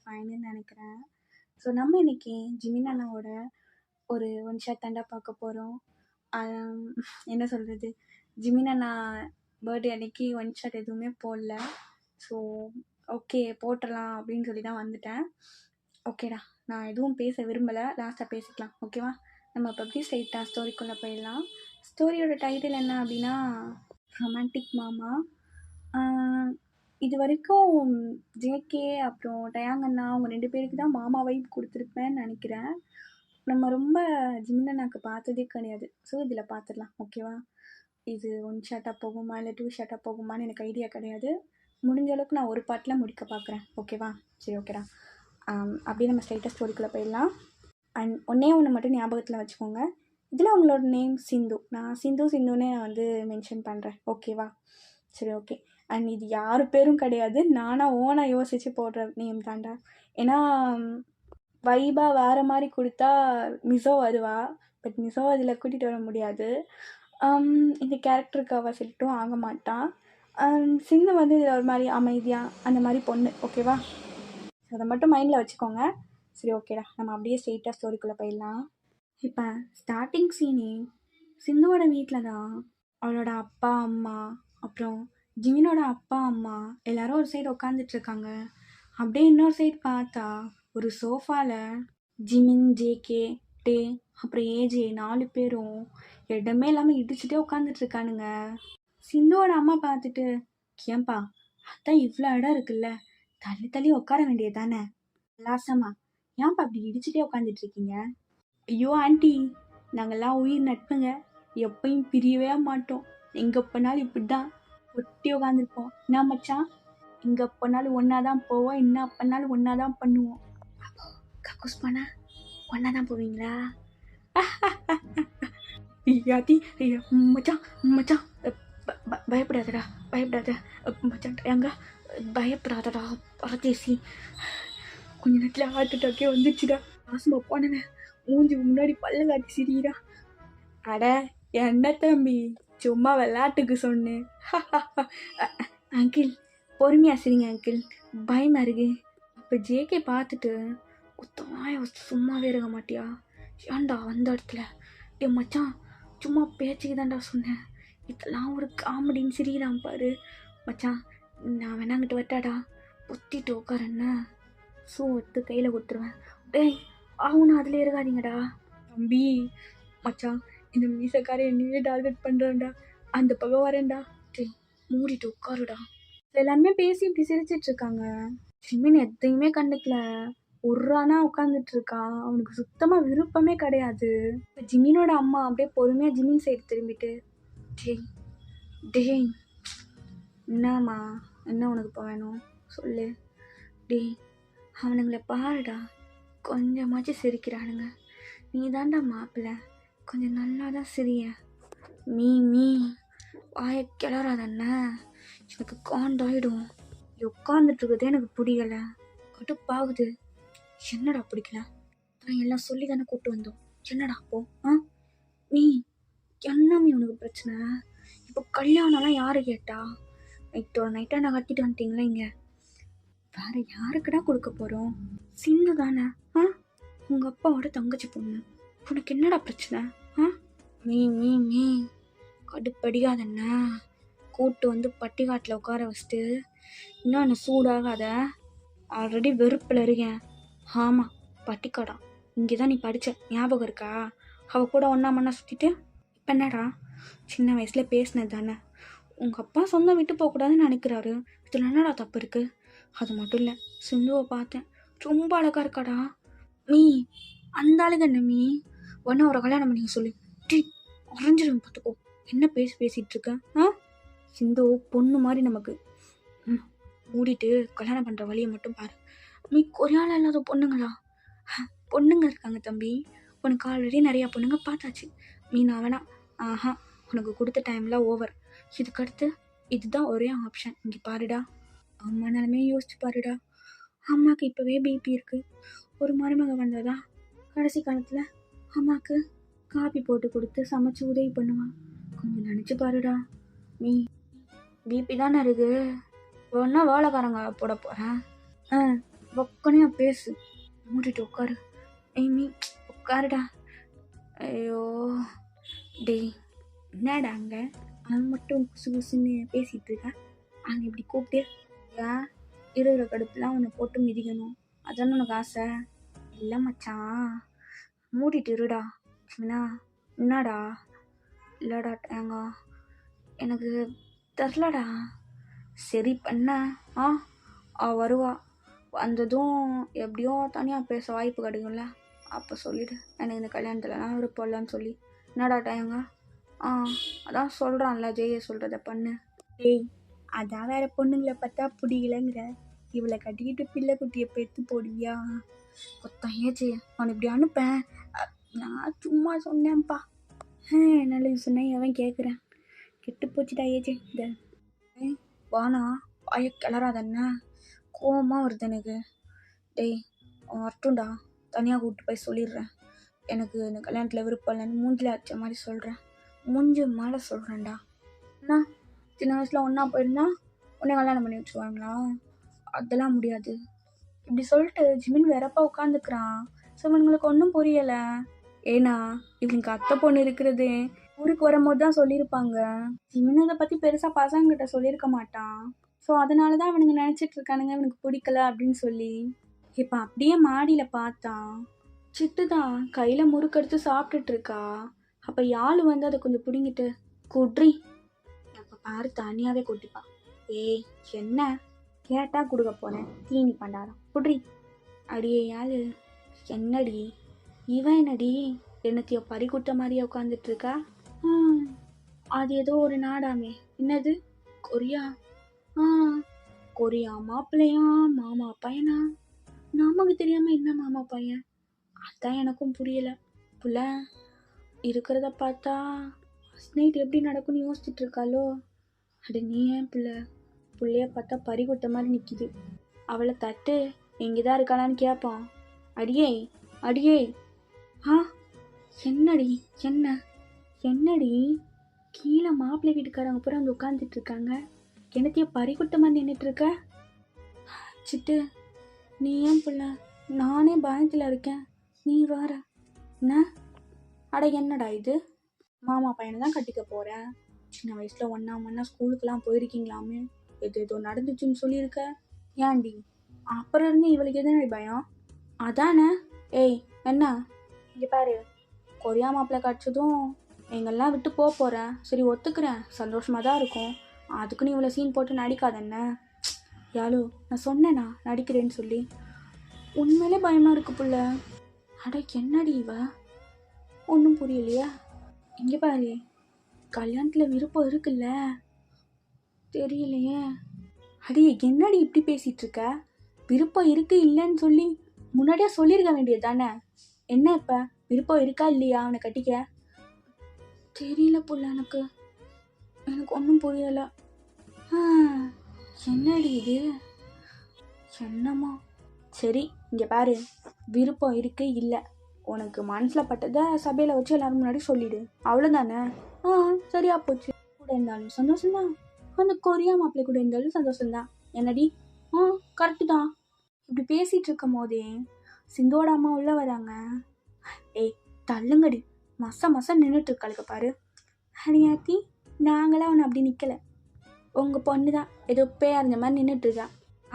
ஃபைன்னு நினைக்கிறேன். ஸோ நம்ம இன்னைக்கு ஜிமின் அண்ணாவோட ஒரு ஒன் ஷாட் தாண்டா பார்க்க போகிறோம். என்ன சொல்கிறது, ஜிமின் அண்ணா பர்த்டே அன்னைக்கு ஒன் ஷாட் எதுவுமே போடல. ஸோ ஓகே போட்டுடலாம் அப்படின்னு சொல்லி தான் வந்துட்டேன். ஓகேடா, நான் எதுவும் பேச விரும்பலை, லாஸ்ட்டாக பேசிக்கலாம் ஓகேவா. நம்ம இப்போ எப்படி ஸ்ட்ரைட்டாக ஸ்டோரிக்குள்ளே போயிடலாம். ஸ்டோரியோட டைட்டில் என்ன அப்படின்னா ரொமான்டிக் மாமா. இது வரைக்கும் ஜேகே அப்புறம் டயாங்கண்ணா அவங்க 2 பேருக்கு தான் மாமா வைப் கொடுத்துருப்பேன்னு நினைக்கிறேன். நம்ம ரொம்ப ஜிமின் அண்ணாக்கு பார்த்ததே கிடையாது. ஸோ இதில் பார்த்துடலாம் ஓகேவா. இது ஒன் ஷாட்டாக போகுமா இல்லை 2 ஷாட்டாக போகுமான்னு எனக்கு ஐடியா கிடையாது. முடிஞ்ச அளவுக்கு நான் ஒரு பாட்டில் முடிக்க பார்க்குறேன் ஓகேவா. சரி ஓகேடா, அப்படியே நம்ம ஸ்ட்ரைட்டாக ஸ்டோரிக்குள்ளே போயிடலாம். அண்ட் ஒன்று மட்டும் ஞாபகத்தில் வச்சுக்கோங்க, இதில் உங்களோட நேம் சிந்து. நான் சிந்துன்னு வந்து மென்ஷன் பண்ணுறேன் ஓகேவா. சரி ஓகே. அண்ட் இது யார் பேரும் கிடையாது, நானாக ஓனாக யோசித்து போடுற நேம் தாண்டா. ஏன்னா வைபாக வேறு மாதிரி கொடுத்தா மிசோ வருவா, பட் மிசோ அதில் கூட்டிகிட்டு வர முடியாது. இந்த கேரக்டருக்கு அவள் செட்டும் ஆக மாட்டான். சிந்து வந்து இதில் ஒரு மாதிரி அமைதியாக அந்த மாதிரி பொண்ணு ஓகேவா. அதை மட்டும் மைண்டில் வச்சுக்கோங்க. சரி ஓகேடா, நம்ம அப்படியே ஸ்ட்ரெயிட்டாக ஸ்டோரிக்குள்ளே போயிடலாம். இப்போ ஸ்டார்டிங் சீனே சிந்துவோட வீட்டில் தான் அவளோட அப்பா அம்மா அப்புறம் ஜிமினோட அப்பா அம்மா எல்லாரும் ஒரு சைடு உட்காந்துட்ருக்காங்க. அப்படியே இன்னொரு சைடு பார்த்தா ஒரு சோஃபாவில் ஜிமின், ஜேகே, டே அப்புறம் ஏஜே 4 பேரும் இடமே இல்லாமல் இடிச்சுட்டே உட்காந்துட்ருக்கானுங்க. சிந்துவோட அம்மா பார்த்துட்டு, ஏன்பா அதான் இவ்வளோ இடம் இருக்குல்ல, தள்ளி தள்ளி உட்கார வேண்டியது தானே, லாசமா ஏன்பா அப்படி இடிச்சுட்டே உட்காந்துட்ருக்கீங்க. ஐயோ ஆண்டி, நாங்கள்லாம் உயிர் நட்புங்க, எப்பயும் பிரியவே மாட்டோம், எங்கே போனாலும் இப்படி தான் ஒட்டி உட்காந்துருப்போம். என்ன மச்சான், எங்கே போனாலும் ஒன்றா தான் போவோம், என்ன பண்ணாலும் ஒன்றா தான் பண்ணுவோம். கக்கூஸ் பண்ணா ஒன்றா தான் போவீங்களா. யாத்தி மச்சான் மச்சான் பயப்படாதடா பயப்படாத மச்சான், எங்க பயப்படாதடா பரதேசி, கொஞ்ச நேரத்தில் ஹார்ட் அட்டாக்கே வந்துச்சுடா, ஆசமா போனவன் மூஞ்சி முன்னாடி பல்ல காட்டி சிரிடா. அட என்ன தம்பி, சும்மா விளையாட்டுக்கு சொன்னேன். அங்கிள் பொறுமையா சரிங்க அங்கிள், பயமா இருக்கு. இப்போ ஜேகே பார்த்துட்டு, குத்தமாய சும்மாவே இருக்க மாட்டியா, ஏன்டா அந்த இடத்துல, டே மச்சான் சும்மா பேச்சுக்கு தான்டா சொன்னேன், இதெல்லாம் ஒரு காமெடின்னு சிரிக்கிறான் பாரு மச்சான், நான் வேணாங்கிட்டு வரட்டாடா, பொத்திட்டு உட்காரண்ணா, ஷூ எடுத்து கையில் கொடுத்துருவேன். டேய் அவனும் அதில் இருக்காதீங்கடா தம்பி. மச்சான் இந்த மீசக்காரை என்னையே டார்கெட் பண்ணுறான்டா, அந்த பக்கம் வரேன்டா, டேய் மூடிட்டு உட்காருடா. எல்லாருமே பேசி இப்படி சிரிச்சிட்ருக்காங்க. ஜிமின் எதையுமே கண்டுக்கல, ஒர்றானா உட்காந்துட்டு இருக்கான். அவனுக்கு சுத்தமாக விருப்பமே கிடையாது. இப்போ ஜிமினோட அம்மா அப்படியே பொறுமையாக ஜிமின் சைடு திரும்பிட்டு, டேய் டேய் என்னம்மா, என்ன உனக்கு இப்போ வேணும் சொல்லு. டேய் அவனுங்களை பாருடா, கொஞ்சமாச்சும் சிரிக்கிறானுங்க, நீ தாண்டா மாப்பிள்ளை, கொஞ்சம் நல்லா தான் சிரிய. மீ வாய கிளறாதண்ண, எனக்கு காண்டாயிடும், உட்காந்துட்ருக்குதே எனக்கு பிடிக்கல, கடுப்பாகுது. என்னடா பிடிக்கல, அப்புறம் எல்லாம் சொல்லி தானே கூப்பிட்டு வந்தோம், என்னடா அப்போ நீ என்னமே உனக்கு பிரச்சனை, இப்போ கல்யாணம்லாம் யாரு கேட்டா, நைட்டோட நைட்டாக நான் கட்டிட்டு வந்துட்டீங்களா, இங்கே வேற யாருக்குடா கொடுக்க போகிறோம், சிந்து தானே, உங்கள் அப்பாவோட தங்கச்சி பொண்ணு, உனக்கு என்னடா பிரச்சனை. மீ கடுப்படிக்காதண்ணா, கூட்டு வந்து பட்டிக்காட்டில் உட்கார வச்சுட்டு இன்னும் என்ன சூடாகாத, ஆல்ரெடி வெறுப்பில் இருக்கேன். ஆமாம் பட்டிக்காடா, இங்கே தான் நீ படித்த ஞாபகம் இருக்கா, அவள் கூட ஒன்றா மண்ணா சுற்றிட்டு இப்போ என்னடா, சின்ன வயசில் பேசினது தானே, உங்கள் அப்பா சொந்தம் விட்டு போகக்கூடாதுன்னு நினைக்கிறாரு, இதில் என்னடா தப்பு இருக்குது. அது மட்டும் இல்லை, சிந்துவை பார்த்தேன், ரொம்ப அழகாக இருக்காடா. மீ அந்த ஆளுங்க என்ன மீ, ஒன்றா ஒரு கல்யாணம் பண்ணிக்க சொல்லு, டீ உறைஞ்சிடும் பார்த்துக்கோ, என்ன பேசிகிட்டு இருக்க. சிந்து பொண்ணு மாதிரி நமக்கு, மூடிட்டு கல்யாணம் பண்ணுற வழியை மட்டும் பாரு. நீ கொரியாவில் இல்லாத பொண்ணுங்களா, பொண்ணுங்க இருக்காங்க தம்பி, உனக்கு ஆல்ரெடி நிறையா பொண்ணுங்க பார்த்தாச்சு, நான் வேணா உனக்கு கொடுத்த டைம்லாம் ஓவர், இதுக்கடுத்து இதுதான் ஒரே ஆப்ஷன், இங்கே பாருடா. அம்மா நிலமே யோசிச்சு பாருடா, அம்மாவுக்கு இப்போவே பிபி இருக்குது, ஒரு மருமக வந்ததா கடைசி காலத்தில் அம்மாவுக்கு காப்பி போட்டு கொடுத்து சமைச்சு உதவி பண்ணுவான், கொஞ்சம் நினச்சி பாருடா. நீ பிபி தானே இருக்கு, ஒன்றா வேலைக்காரங்க போட போகிறேன், ஒக்கனையா பேசு, மூடிட்டு உட்காரு. ஏய் நீ உட்காருடா. ஐயோ டேய், என்னடா அங்கே அவன் மட்டும் குசு குசுன்னு பேசிகிட்டு இருக்கா? அங்கே இப்படி கூப்பிட்டு ஏன் இருக்கிற கடுப்புலாம் உன்னை போட்டு மிதிக்கணும் அதானே உனக்கு ஆசை? இல்லை மச்சான், மூடிட்டு இருடா. சின்னா என்னடா? இல்லைடா ஏங்க எனக்கு தெரிலடா. சரி பண்ண வருவா, வந்ததும் எப்படியோ தனியாக பேச வாய்ப்பு கிடைக்கும்ல, அப்போ சொல்லிவிடு எனக்கு இந்த கல்யாணத்துலலாம் விருப்பம் இல்லைன்னு சொல்லி. என்னடா டேங்க? அதான் சொல்கிறான்ல ஜெய சொல்கிறத பண்ணு. டேய், அதான் வேறு பொண்ணுங்களை பார்த்தா பிடிக்கலங்கிற, இவளை கட்டிக்கிட்டு பிள்ளை குட்டியை பெற்று போடுவியா? கொத்தம் ஏச்சு அவனை இப்படி அனுப்பேன். நான் சும்மா சொன்னேன்ப்பா. நல்லது சொன்னேன், அவன் கேட்குறேன். கெட்டு போச்சுடா ஏச்சு. இந்த வானா வாய கிளறாதண்ணா, கோவமாக வருது எனக்கு. டேய் வரட்டும்டா, தனியாக கூப்பிட்டு போய் சொல்லிடுறேன். எனக்கு இந்த கல்யாணத்தில் விருப்பம் இல்லைன்னு மூஞ்சில் அடிச்ச மாதிரி சொல்கிறேன். மூஞ்சி மேலே சொல்கிறேன்டா. அண்ணா சின்ன வயசில் ஒன்றா போயிருந்தா உடனே கல்யாணம் பண்ணி வச்சுருவாங்களா? அதெல்லாம் முடியாது. இப்படி சொல்லிட்டு ஜிமின் வேறப்பா உட்காந்துக்கிறான். ஸோ இவனுங்களுக்கு ஒன்றும் புரியலை. ஏன்னா இவனுக்கு அத்தை பொண்ணு இருக்கிறது ஊருக்கு வரும்போது தான் சொல்லியிருப்பாங்க. ஜிமின் அதை பற்றி பெருசாக பசங்கிட்ட சொல்லியிருக்க மாட்டான். ஸோ அதனால தான் இவனுங்க நினச்சிட்டு இருக்கானுங்க இவனுக்கு பிடிக்கல அப்படின்னு சொல்லி. இப்போ அப்படியே மாடியில் பார்த்தான், சிட்டு தான் கையில் முறுக்கெடுத்து சாப்பிட்டுட்டு இருக்கா. அப்போ யாழ் வந்து அதை கொஞ்சம் பிடிங்கிட்டு குட்ரி, அப்போ பாரு தனியாகவே கொட்டிப்பா. ஏய் என்ன கேட்டால் கொடுக்க போனேன், தீனி பண்டாரம் குட்ரி. அடியே யாழ், என்னடி இவன் என்னடி என்னத்தையோ பறி குட்ட மாதிரியே உட்காந்துட்ருக்கா? அது ஏதோ ஒரு நாடாமே, என்னது கொரியா? கொரியா மாப்பிள்ளையா மாமா பையனா? நமக்கு தெரியாமல் என்ன மாமா பையன்? அதான் எனக்கும் புரியலை. புள்ள இருக்கிறத பார்த்தா ஃபஸ்ட் நைட் எப்படி நடக்கும்னு யோசிச்சுட்டு இருக்காளோ? அட நீ ஏன் புள்ளைய பார்த்தா பறி கொட்ட மாதிரி நிற்கிது. அவளை தட்டு எங்கே தான் இருக்காளான்னு கேட்பான். அடியே அடியே. என்னடி என்னடி கீழே மாப்பிள்ளை வீட்டுக்காரங்க பூரா அங்கே உட்காந்துட்டு இருக்காங்க, என்னத்தையோ பறி கொட்ட மாதிரி நின்றுட்டு இருக்க. சிட்டு நீ ஏன் புள்ள? நானே பயத்தில் இருக்கேன், நீ வேற என்ன? அட என்னடா இது, மாமா பையனை தான் கட்டிக்க போகிறேன். சின்ன வயசில் ஒன்றா ஸ்கூலுக்கெல்லாம் போயிருக்கீங்களாமே, ஏதோ நடந்துச்சுன்னு சொல்லியிருக்க. ஏன்டி அப்புறம் இருந்து இவளுக்கு எதுனா பயம்? அதானே. ஏய் என்ன இங்கே பாரு, கொரியா மாப்பிள்ளை கிடச்சதும் எங்கெல்லாம் விட்டு போகிறேன். சரி ஒத்துக்கிறேன், சந்தோஷமாக தான் இருக்கும். அதுக்குன்னு இவ்வளோ சீன் போட்டு நடிக்காதண்ண. யாழு நான் சொன்னேண்ணா நடிக்கிறேன்னு சொல்லி. உண்மையிலே பயமாக இருக்கு புள்ள. அட என்னடி இவ, ஒன்றும் புரியலையா? இங்கே பாரு, கல்யாணத்தில் விருப்பம் இருக்குல்ல? தெரியலையே. அடி என்னடி இப்படி பேசிகிட்டு இருக்க? விருப்பம் இருக்கு இல்லைன்னு சொல்லி முன்னாடியே சொல்லியிருக்க வேண்டியது தானே. என்ன இப்போ விருப்பம் இருக்கா இல்லையா அவனை கட்டிக்க? தெரியல புள்ள, எனக்கு ஒன்றும் புரியலை. என்னடி இது என்னம்மா? சரி இங்கே பாரு, விருப்பம் இருக்கு இல்லை, உனக்கு மனசில் பட்டதை சபையில் வச்சு எல்லாரும் முன்னாடி சொல்லிடு, அவ்வளோதானே. சரியா போச்சு. கூட இருந்தாலும் சந்தோஷம்தான், அந்த கொரியா மாப்பிள்ளை கூட இருந்தாலும் சந்தோஷம்தான். என்னடி? கரெக்டு தான். இப்படி பேசிகிட்டு இருக்கும் போதே சிந்தோட அம்மா உள்ளே வராங்க. ஏய் தள்ளுங்கடி, மச நின்றுட்டு இருக்காளுக்கு பாரு. ஹரியாத்தி நாங்களாம் அவனை அப்படி நிற்கலை, உங்கள் பொண்ணு தான் ஏதோ பேய் அறிஞ்ச மாதிரி நின்றுட்டுருக்கா.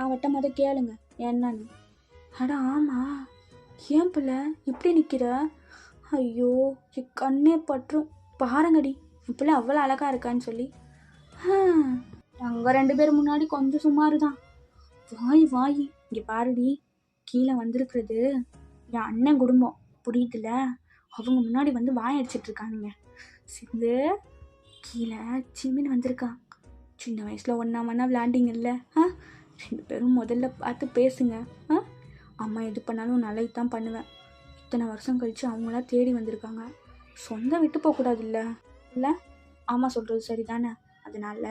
அவட்ட மொதல் கேளுங்க என்னன்னு. அட ஆமாம், ஏன் பிள்ளை இப்படி நிற்கிற? ஐயோ என் கண்ணே பற்றும், பாருங்கடி என் பிள்ளை அவ்வளோ அழகாக இருக்கான்னு சொல்லி. அங்கே 2 பேர் முன்னாடி கொஞ்சம் சுமாரு தான். வாய் இங்கே பாருடி, கீழே வந்திருக்கிறது என் அண்ணன் குடும்பம், புரியுதுல? அவங்க முன்னாடி வந்து வாய் அடிச்சிட்டு இருக்கானுங்க. சிந்து கீழே சிமின் வந்திருக்கான். சின்ன வயசில் ஒன்றா விளாண்டிங்கல்ல, 2 பேரும் முதல்ல பார்த்து பேசுங்க. அம்மா எது பண்ணாலும் நல்லது தான் பண்ணுவேன். இத்தனை வருஷம் கழித்து அவங்களா தேடி வந்திருக்காங்க, சொந்தம் விட்டு போகக்கூடாது இல்லை? ஆமாம் சொல்கிறது சரி தானே. அதனால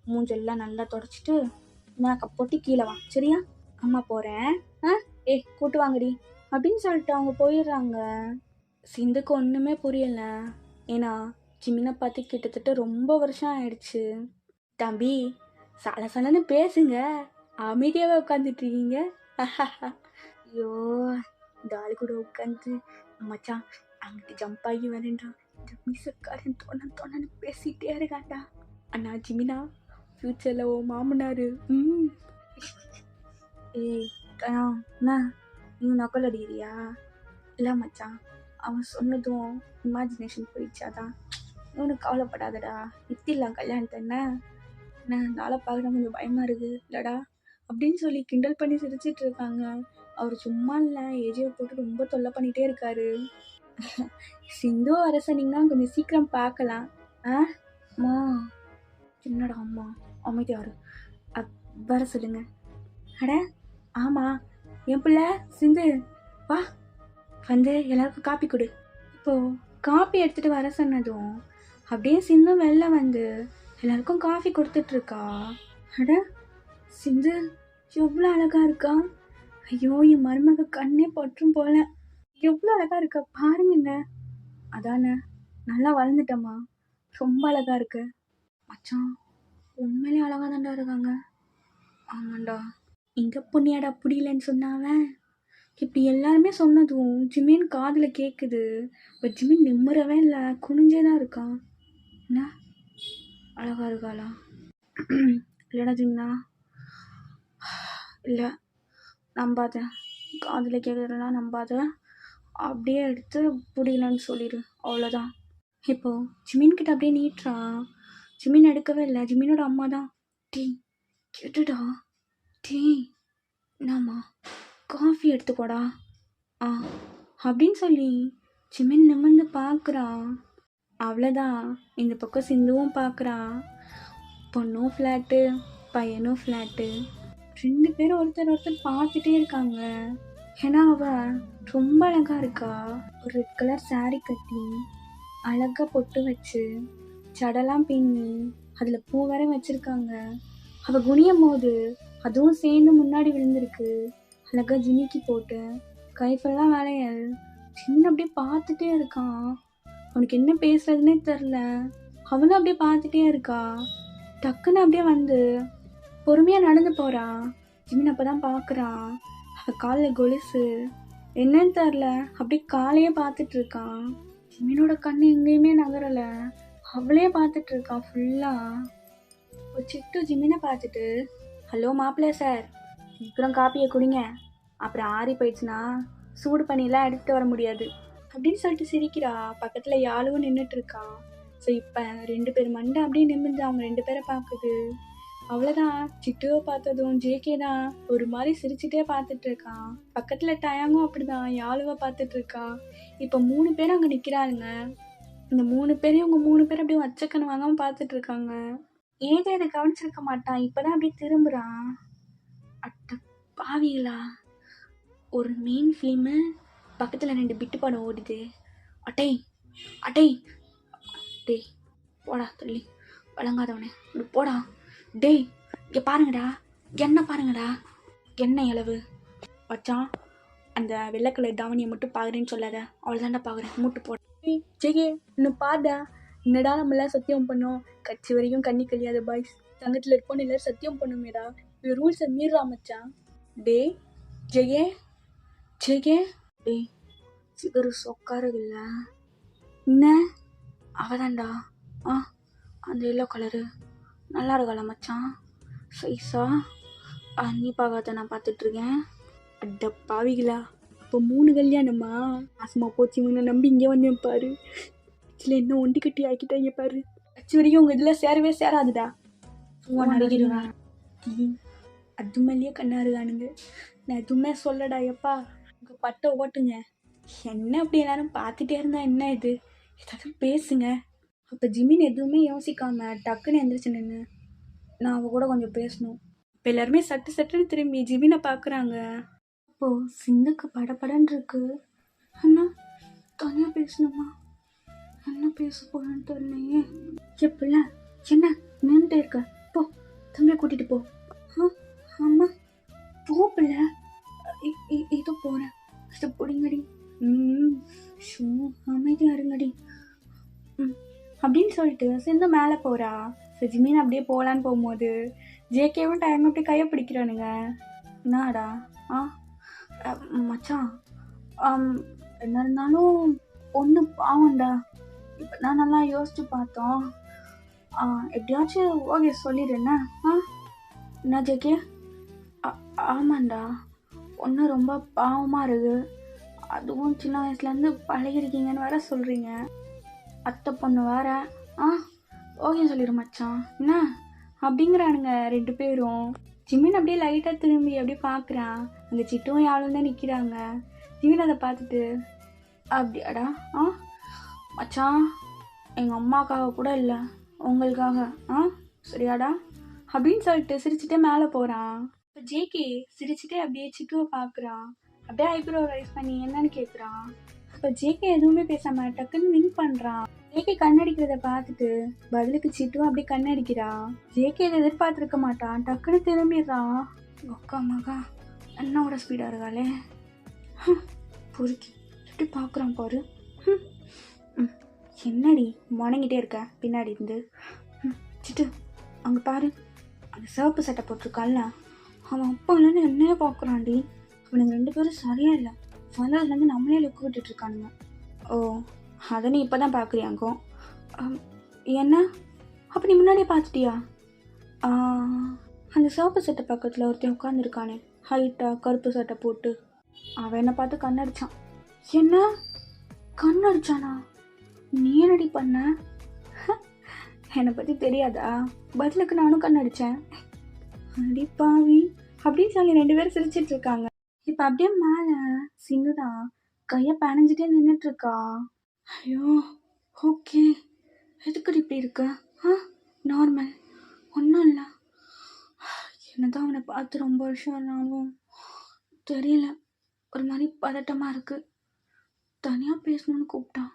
மூஞ்செல்லாம் நல்லா தொடச்சிட்டு மேக்கப் போட்டு கீழே வா, சரியா? அம்மா போகிறேன். கூட்டு வாங்கடி அப்படின்னு சொல்லிட்டு அவங்க போயிடுறாங்க. சிந்துக்கு ஒன்றுமே புரியலை, ஏன்னா ஜிமினை பார்த்து கிட்டத்தட்ட ரொம்ப வருஷம் ஆயிடுச்சு. தம்பி சலசலன்னு பேசுங்க, அமைதியாகவே உட்காந்துட்ருக்கீங்க. ஐயோ, இந்த ஆளு கூட உட்காந்து மச்சான் அங்கிட்டு ஜம்ப் ஆகி வரேன்டா, இந்த மீசக்காரன் தோணன்னு பேசிட்டே இருக்காண்டா. அண்ணா ஜிமினா ஃப்யூச்சரில் ஓ மாமனாரு. ஏய் என்ன நீ நக்கல் அடிக்கிறியா? இல்லை மச்சான், அவன் சொன்னதும் இமேஜினேஷன் போயிடுச்சாதான். ஒன்றும் கவலைப்படாதடா, நித்திடலாம் கல்யாணத்தை. என்ன நாளை பார்க்க கொஞ்சம் பயமா இருக்கு இல்லடா அப்படின்னு சொல்லி கிண்டல் பண்ணி சிரிச்சிட்டு இருக்காங்க. அவர் சும்மா இல்லை, ஏஜியை போட்டு ரொம்ப தொல்லை பண்ணிட்டே இருக்காரு. சிந்து வர சொன்னீங்கன்னா கொஞ்சம் சீக்கிரம் பார்க்கலாம். அம்மா என்னடா அம்மா அமைதியாரு வர சொல்லுங்க. அட ஆமா, என் பிள்ளை சிந்து வா, வந்து எல்லாருக்கும் காப்பி கொடு. இப்போ காப்பி எடுத்துட்டு வர சொன்னதும் அப்படியே சிந்து வெளில வந்து எல்லாருக்கும் காஃபி கொடுத்துட்டு இருக்கா. அட சிந்து எவ்வளோ அழகா இருக்கா! ஐயோ, என் மருமக கண்ணே பற்றும் போல, எவ்வளோ அழகா இருக்கா பாருங்க. அதானே, நல்லா வளர்ந்துட்டம்மா, ரொம்ப அழகா இருக்கு. மச்சான் உண்மையிலே அழகா தான்டா இருக்காங்க. ஆமாண்டா, இங்க புண்ணியாடா புரியலன்னு சொன்னாவன். இப்படி எல்லாருமே சொன்னதும் ஜிமின் காதில் கேட்குது. பட் ஜிமின் நிம்மறவே இல்லை, குனிஞ்சே தான் இருக்கான். என்ன அழகா இருக்காளா? இல்லைடா ஜிமினா, இல்லை நம்பாத, காதில் கேட்குறதெல்லாம் நம்பாத, அப்படியே எடுத்து புரியலன்னு சொல்லிடு, அவ்வளோதான். இப்போ ஜிமின்கிட்ட அப்படியே நீட்டுறா. ஜிமின் எடுக்கவே இல்லை, ஜிமினோட அம்மா தான். டீ கேட்டுடா, டீ என்னம்மா காஃபி எடுத்துக்கோடா அப்படின்னு சொல்லி ஜிமின் நிமிர்ந்து பார்க்குறான். அவ்வளோதான், இந்த பக்கம் சிந்துவும் பார்க்குறான். பொண்ணும் ஃப்ளாட்டு, பையனும் ஃப்ளாட்டு, 2 பேரும் ஒருத்தர் பார்த்துட்டே இருக்காங்க. ஏன்னா அவள் ரொம்ப அழகாக இருக்கா. ஒரு ரெட் கலர் சாரீ கட்டி அழகாக பொட்டு வச்சு ஜடெல்லாம் பின்னி அதில் பூ வேற வச்சுருக்காங்க. அவள் குனியும் போது அதுவும் சேர்ந்து முன்னாடி விழுந்திருக்கு. அழகாக ஜிமிக்கி போட்டு கைஃபெல்லாம் வேலையல். சின்ன அப்படியே பார்த்துட்டே இருக்கான். அவனுக்கு என்ன பேசுறதுன்னே தெரில. அவனும் அப்படியே பார்த்துட்டே இருக்கா. டக்குன்னு அப்படியே வந்து பொறுமையாக நடந்து போகிறான். ஜிமின் அப்போ தான் பார்க்குறான், அவள் காலில் கொலுசு என்னன்னு தெரில, அப்படியே காலையே பார்த்துட்டு இருக்கான். ஜிமினோட கண்ணு எங்கேயுமே நகரலை, அவளே பார்த்துட்டு இருக்கான் ஃபுல்லாக. ஒரு சிட்டு ஜிமினை பார்த்துட்டு, ஹலோ மாப்பிள்ளை சார், அப்புறம் காப்பியை குடிங்க, அப்புறம் ஆறி போயிடுச்சுன்னா சூடு பண்ணிலாம் எடுத்துகிட்டு வர முடியாது அப்படின்னு சொல்லிட்டு சிரிக்கிறா. பக்கத்தில் யாழுவும் நின்றுட்டு இருக்கான். ஸோ இப்போ 2 பேர் மண்டை அப்படியே நிமிர்ந்து அவங்க 2 பேரை பார்க்குது. அவ்வளோதான், சிட்டுவை பார்த்ததும் ஜேகே தான் ஒரு மாதிரி சிரிச்சுட்டே பார்த்துட்டு இருக்கான். பக்கத்தில் டயாங்கும் அப்படிதான் யாழுவை பார்த்துட்டு இருக்கான். இப்போ 3 பேரும் அங்கே நிற்கிறாருங்க. இந்த 3 பேரையும் அவங்க 3 பேரும் அப்படியே வச்சக்கண்ணு வாங்காமல் பார்த்துட்டு இருக்காங்க. ஏதோ இதை கவனிச்சிருக்க மாட்டான், இப்போதான் அப்படியே திரும்புகிறான். அட்ட பாவிகளா, ஒரு மெயின் ஃபிலிமு பக்கத்தில் 2 பிட்டு படம் ஓடுது. அட்டை அட்டை டேய் போடா தள்ளி வழங்காதவனே, போடா டேய், இங்கே பாருங்கடா, என்ன பாருங்கடா, என்ன இளவு வச்சான். அந்த வெள்ளை கலர் தாவணியை மட்டும் பார்க்குறேன்னு சொல்லாத, அவ்வளோதான்டா பார்க்குறேன், மூட்டு போட. ஜெகே இன்னும் பாடா, என்னடா நம்மளாம் சத்தியம் பண்ணோம், கட்சி வரைக்கும் கண்ணி கழியாத பாய்ஸ், தங்கத்தில் இருப்போன்னு எல்லாரும் சத்தியம் பண்ணுமேடா, இது ரூல்ஸை மீறா மச்சான். டே ஜெகே ஜெகே டேய் சிகரு சொக்காரது இல்லை என்ன, அவதான்டா அந்த எல்லோ கலரு நல்லா இருக்காளா மச்சான், சைஸா நீ பார்க்காத நான் பார்த்துட்ருக்கேன். அட பாவிகளா, இப்போ 3 கல்யாணமா, மாசமாக போச்சு இவனை நம்பி இங்கே வந்தேன் பாரு. இதில் என்ன ஒண்டி கட்டி ஆக்கிட்டாங்க பாரு. கட்சி வரைக்கும் உங்கள் இதில் சேரவே சேராதுடா, சும்மா நடிக்கிறேன். அது மேலேயே கண்ணாருதானுங்க, நான் எதுவுமே சொல்லடா. எப்பா உங்கள் பட்டை ஓட்டுங்க, என்ன அப்படி எல்லாரும் பார்த்துட்டே இருந்தா என்ன இது, ஏதாவது பேசுங்க. அப்போ ஜிமின் எதுவுமே யோசிக்காம டக்குன்னு எந்திரிச்சு நின்று, நான் அவள் கூட கொஞ்சம் பேசணும். இப்போ எல்லாருமே சட்டுன்னு திரும்பி ஜிமினை பார்க்குறாங்க. அப்போது சிந்துக்கு படபடன்னு இருக்கு. அண்ணா தனியாக பேசணுமா, என்ன பேச போகிறேன்னு தெரியலையே. எப்படில என்ன நின்றுட்டே இருக்க, போ தம்பியை கூட்டிகிட்டு போ. ஆமாம் போ பிள்ளை, இதோ போகிறேன், இது பிடிங்கடி. ஷூ அமைதியாக இருங்கடி அப்படின்னு சொல்லிட்டு சிந்து மேலே போகிறா. ஸோ ஜிமின் அப்படியே போகலான்னு போகும்போது ஜேகேவும் டைம் அப்படி கையை பிடிக்கிறானுங்க. என்னடா ஆ மச்சான், என்ன இருந்தாலும் பொண்ணு பாவம்டா. இப்போ நான் நல்லா யோசிச்சு பார்த்தோம். எப்படியாச்சும் ஓகே சொல்லிடுறேண்ணா. என்ன ஜேகே? ஆமாண்டா, பொண்ணு ரொம்ப பாவமாக இருக்கு. அதுவும் சின்ன வயசுலேருந்து பழகிருக்கீங்கன்னு வேற சொல்கிறீங்க. அத்தை பொண்ணு வேற. ஓகே சொல்லிடு மச்சான். என்ன அப்படிங்கிறானுங்க 2 பேரும். ஜிமின் அப்படியே லைட்டாக திரும்பி அப்படியே பார்க்குறான். அங்கே சிட்டும் யாரும் தான் நிற்கிறாங்க. ஜிமின் அதை பார்த்துட்டு, அப்படியாடா? மச்சான், எங்கள் அம்மாக்காக கூட இல்லை, உங்களுக்காக. சரியாடா அப்படின்னு சொல்லிட்டு சிரிச்சுட்டே மேலே போகிறான். இப்போ ஜேகே சிரிச்சுட்டே அப்படியே சிட்டுவை பார்க்குறான். அப்படியே ஐப்ரோ ரைஸ் பண்ணி என்னன்னு கேட்குறான். இப்போ ஜேகே எதுவுமே பேசாமல் டக்குன்னு விங்க் பண்ணுறான். ஜேகே கண்ணடிக்கிறத பார்த்துட்டு பதிலுக்கு சிட்டுவும் அப்படியே கண்ணடிக்கிறான். ஜேகே இதை எதிர்பார்த்துருக்க மாட்டான். டக்குன்னு திரும்பிடுறான். ஒக்கா மகா என்னோட ஸ்பீடாக இருக்காளே. பொறுக்கி எப்படி பார்க்குறான் பாரு. என்னடி முணங்கிட்டே இருக்க பின்னாடி இருந்து? சிட்டு அங்கே பாரு, அந்த சிவப்பு சட்டை போட்டிருக்கான்ல, அவன் அப்பா இல்லைன்னு என்னையே பார்க்குறான்டி. அவனுங்க 2 பேரும் சரியா இல்லை. வந்ததுலேருந்து நம்மளே லுக்கு விட்டுட்டு இருக்கானுங்க. ஓ, அதை நீ இப்போ தான் பார்க்குறியாங்கோ? என்ன அப்போ நீ முன்னாடியே பார்த்துட்டியா? அந்த சிவப்பு சட்டை பக்கத்தில் ஒருத்தன் உட்காந்துருக்கானே, ஹைட்டாக கருப்பு சட்டை போட்டு, அவன் என்னை பார்த்து கண்ணடிச்சான். என்ன கண்ணடிச்சானா? நீ என்னடி பண்ண? என்னை பற்றி தெரியாதா? பதிலுக்கு நானும் கண்ணடிச்சேன். அடி பாவி அப்படின்னு சொல்லி 2 பேரும் சிரிச்சிட்டு இருக்காங்க. இப்போ அப்படியே மேலே சிந்துதான் கையை பனைஞ்சிட்டே நின்றுட்டு இருக்கா. ஐயோ ஓகே, எதுக்குடி இப்படி இருக்க? நார்மல், ஒன்றும் இல்லை. என்னதான் அவனை பார்த்து ரொம்ப வருஷம் ஆனாலும் தெரியல, ஒரு மாதிரி பதட்டமாக இருக்குது. தனியாக பேசணும்னு கூப்பிட்டான்.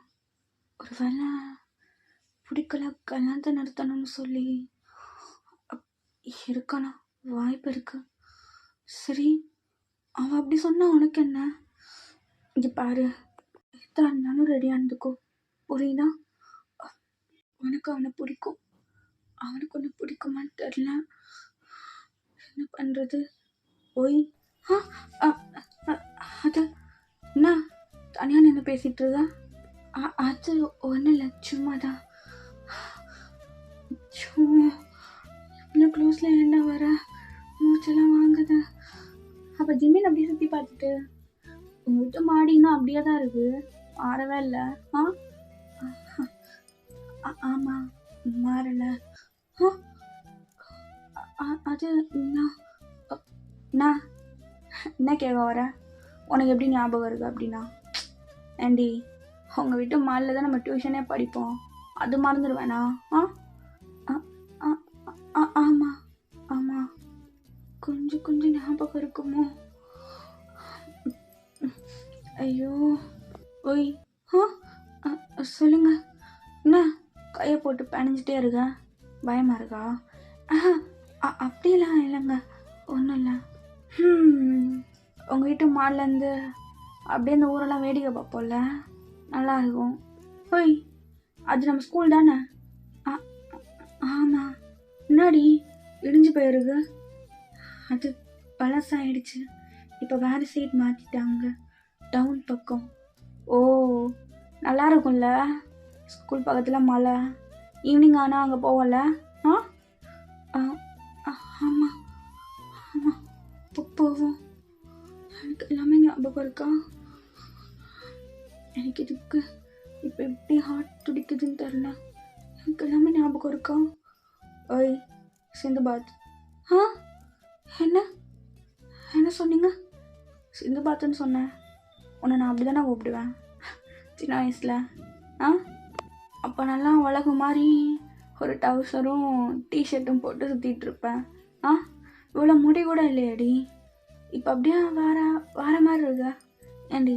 ஒரு வேளை பிடிக்கல, கல்யாணத்தை நிறுத்தணும்னு சொல்லி இருக்கலாம், வாய்ப்பு இருக்கு. சரி, அவன் அப்படி சொன்னா உனக்கு என்ன? இங்கே பாரு, எதா இருந்தாலும் ரெடியாக இருந்துக்கோ, புரியுதா? உனக்கு அவனை பிடிக்கும், அவனுக்கு ஒன்று பிடிக்குமான்னு தெரில. என்ன பண்ணுறது? ஓய் அது என்ன தனியாக நின்று பேசிகிட்டு இருக்கா? அது ஒன்றும் இல்லை, சும்மாதான். இவ்வளோ க்ளோஸில் என்ன வர, மூச்செல்லாம் வாங்குது. அப்போ ஜிமின் அப்படியே சுற்றி பார்த்துட்டு, உங்கள் வீட்டு மாடின்னா அப்படியே தான் இருக்குது, மாறவே இல்லை. ஆமாம் மாறலை. அது நான் என்ன கேட்க வர? உனக்கு எப்படி ஞாபகம் இருக்குது அப்படின்னா? ஏண்டி, உங்கள் வீட்டு மாலில் தான் நம்ம டியூஷனே படிப்போம், அது மறந்துடுவேண்ணா? ஆமாம் ஆமாம், கொஞ்சம் கொஞ்சம் ஞாபகம் இருக்குமோ? ஐயோ ஓய் சொல்லுங்க. என்ன கையை போட்டு பனைஞ்சிட்டே இருக்க? பயமாக இருக்கா? அப்படியெல்லாம் இல்லைங்க, ஒன்றும் இல்லை. உங்கள் வீட்டு மால்லேருந்து அப்படியே இந்த ஊரெல்லாம் வேடிக்கை பார்ப்போம்ல, நல்லா இருக்கும். ஓய் அது நம்ம ஸ்கூல் தானே? ஆமாம். முன்னாடி இடிஞ்சு போயிருக்கு, அது பழசாயிடுச்சு. இப்போ வேறு சைட் மாற்றிட்டாங்க, டவுன் பக்கம். ஓ நல்லா இருக்கும்ல, ஸ்கூல் பக்கத்தில் மலை, ஈவினிங் ஆனால் அங்கே போகல? ஆமாம் ஆமாம் போவோம். எனக்கு எல்லாமே ஞாபகம் இருக்கா? எனக்கு இதுக்கு இப்போ எப்படி ஹார்ட் துடிக்குதுன்னு தெரில, எனக்கு எல்லாமே ஞாபகம் இருக்கா? ஓய் சிந்துபாத். என்ன என்ன சொன்னீங்க? சிந்துபாத்துன்னு சொன்னேன். உன்னை நான் அப்படி தானே கூப்பிடுவேன் சின்ன வயசில். அப்போ நல்லா உலகம் மாதிரி ஒரு டவுசரும் டிஷர்ட்டும் போட்டு சுற்றிட்டு இருப்பேன். இவ்வளோ முடி கூட இல்லையாடி, இப்போ அப்படியே வேற மாதிரி இருக்க. ஏண்டி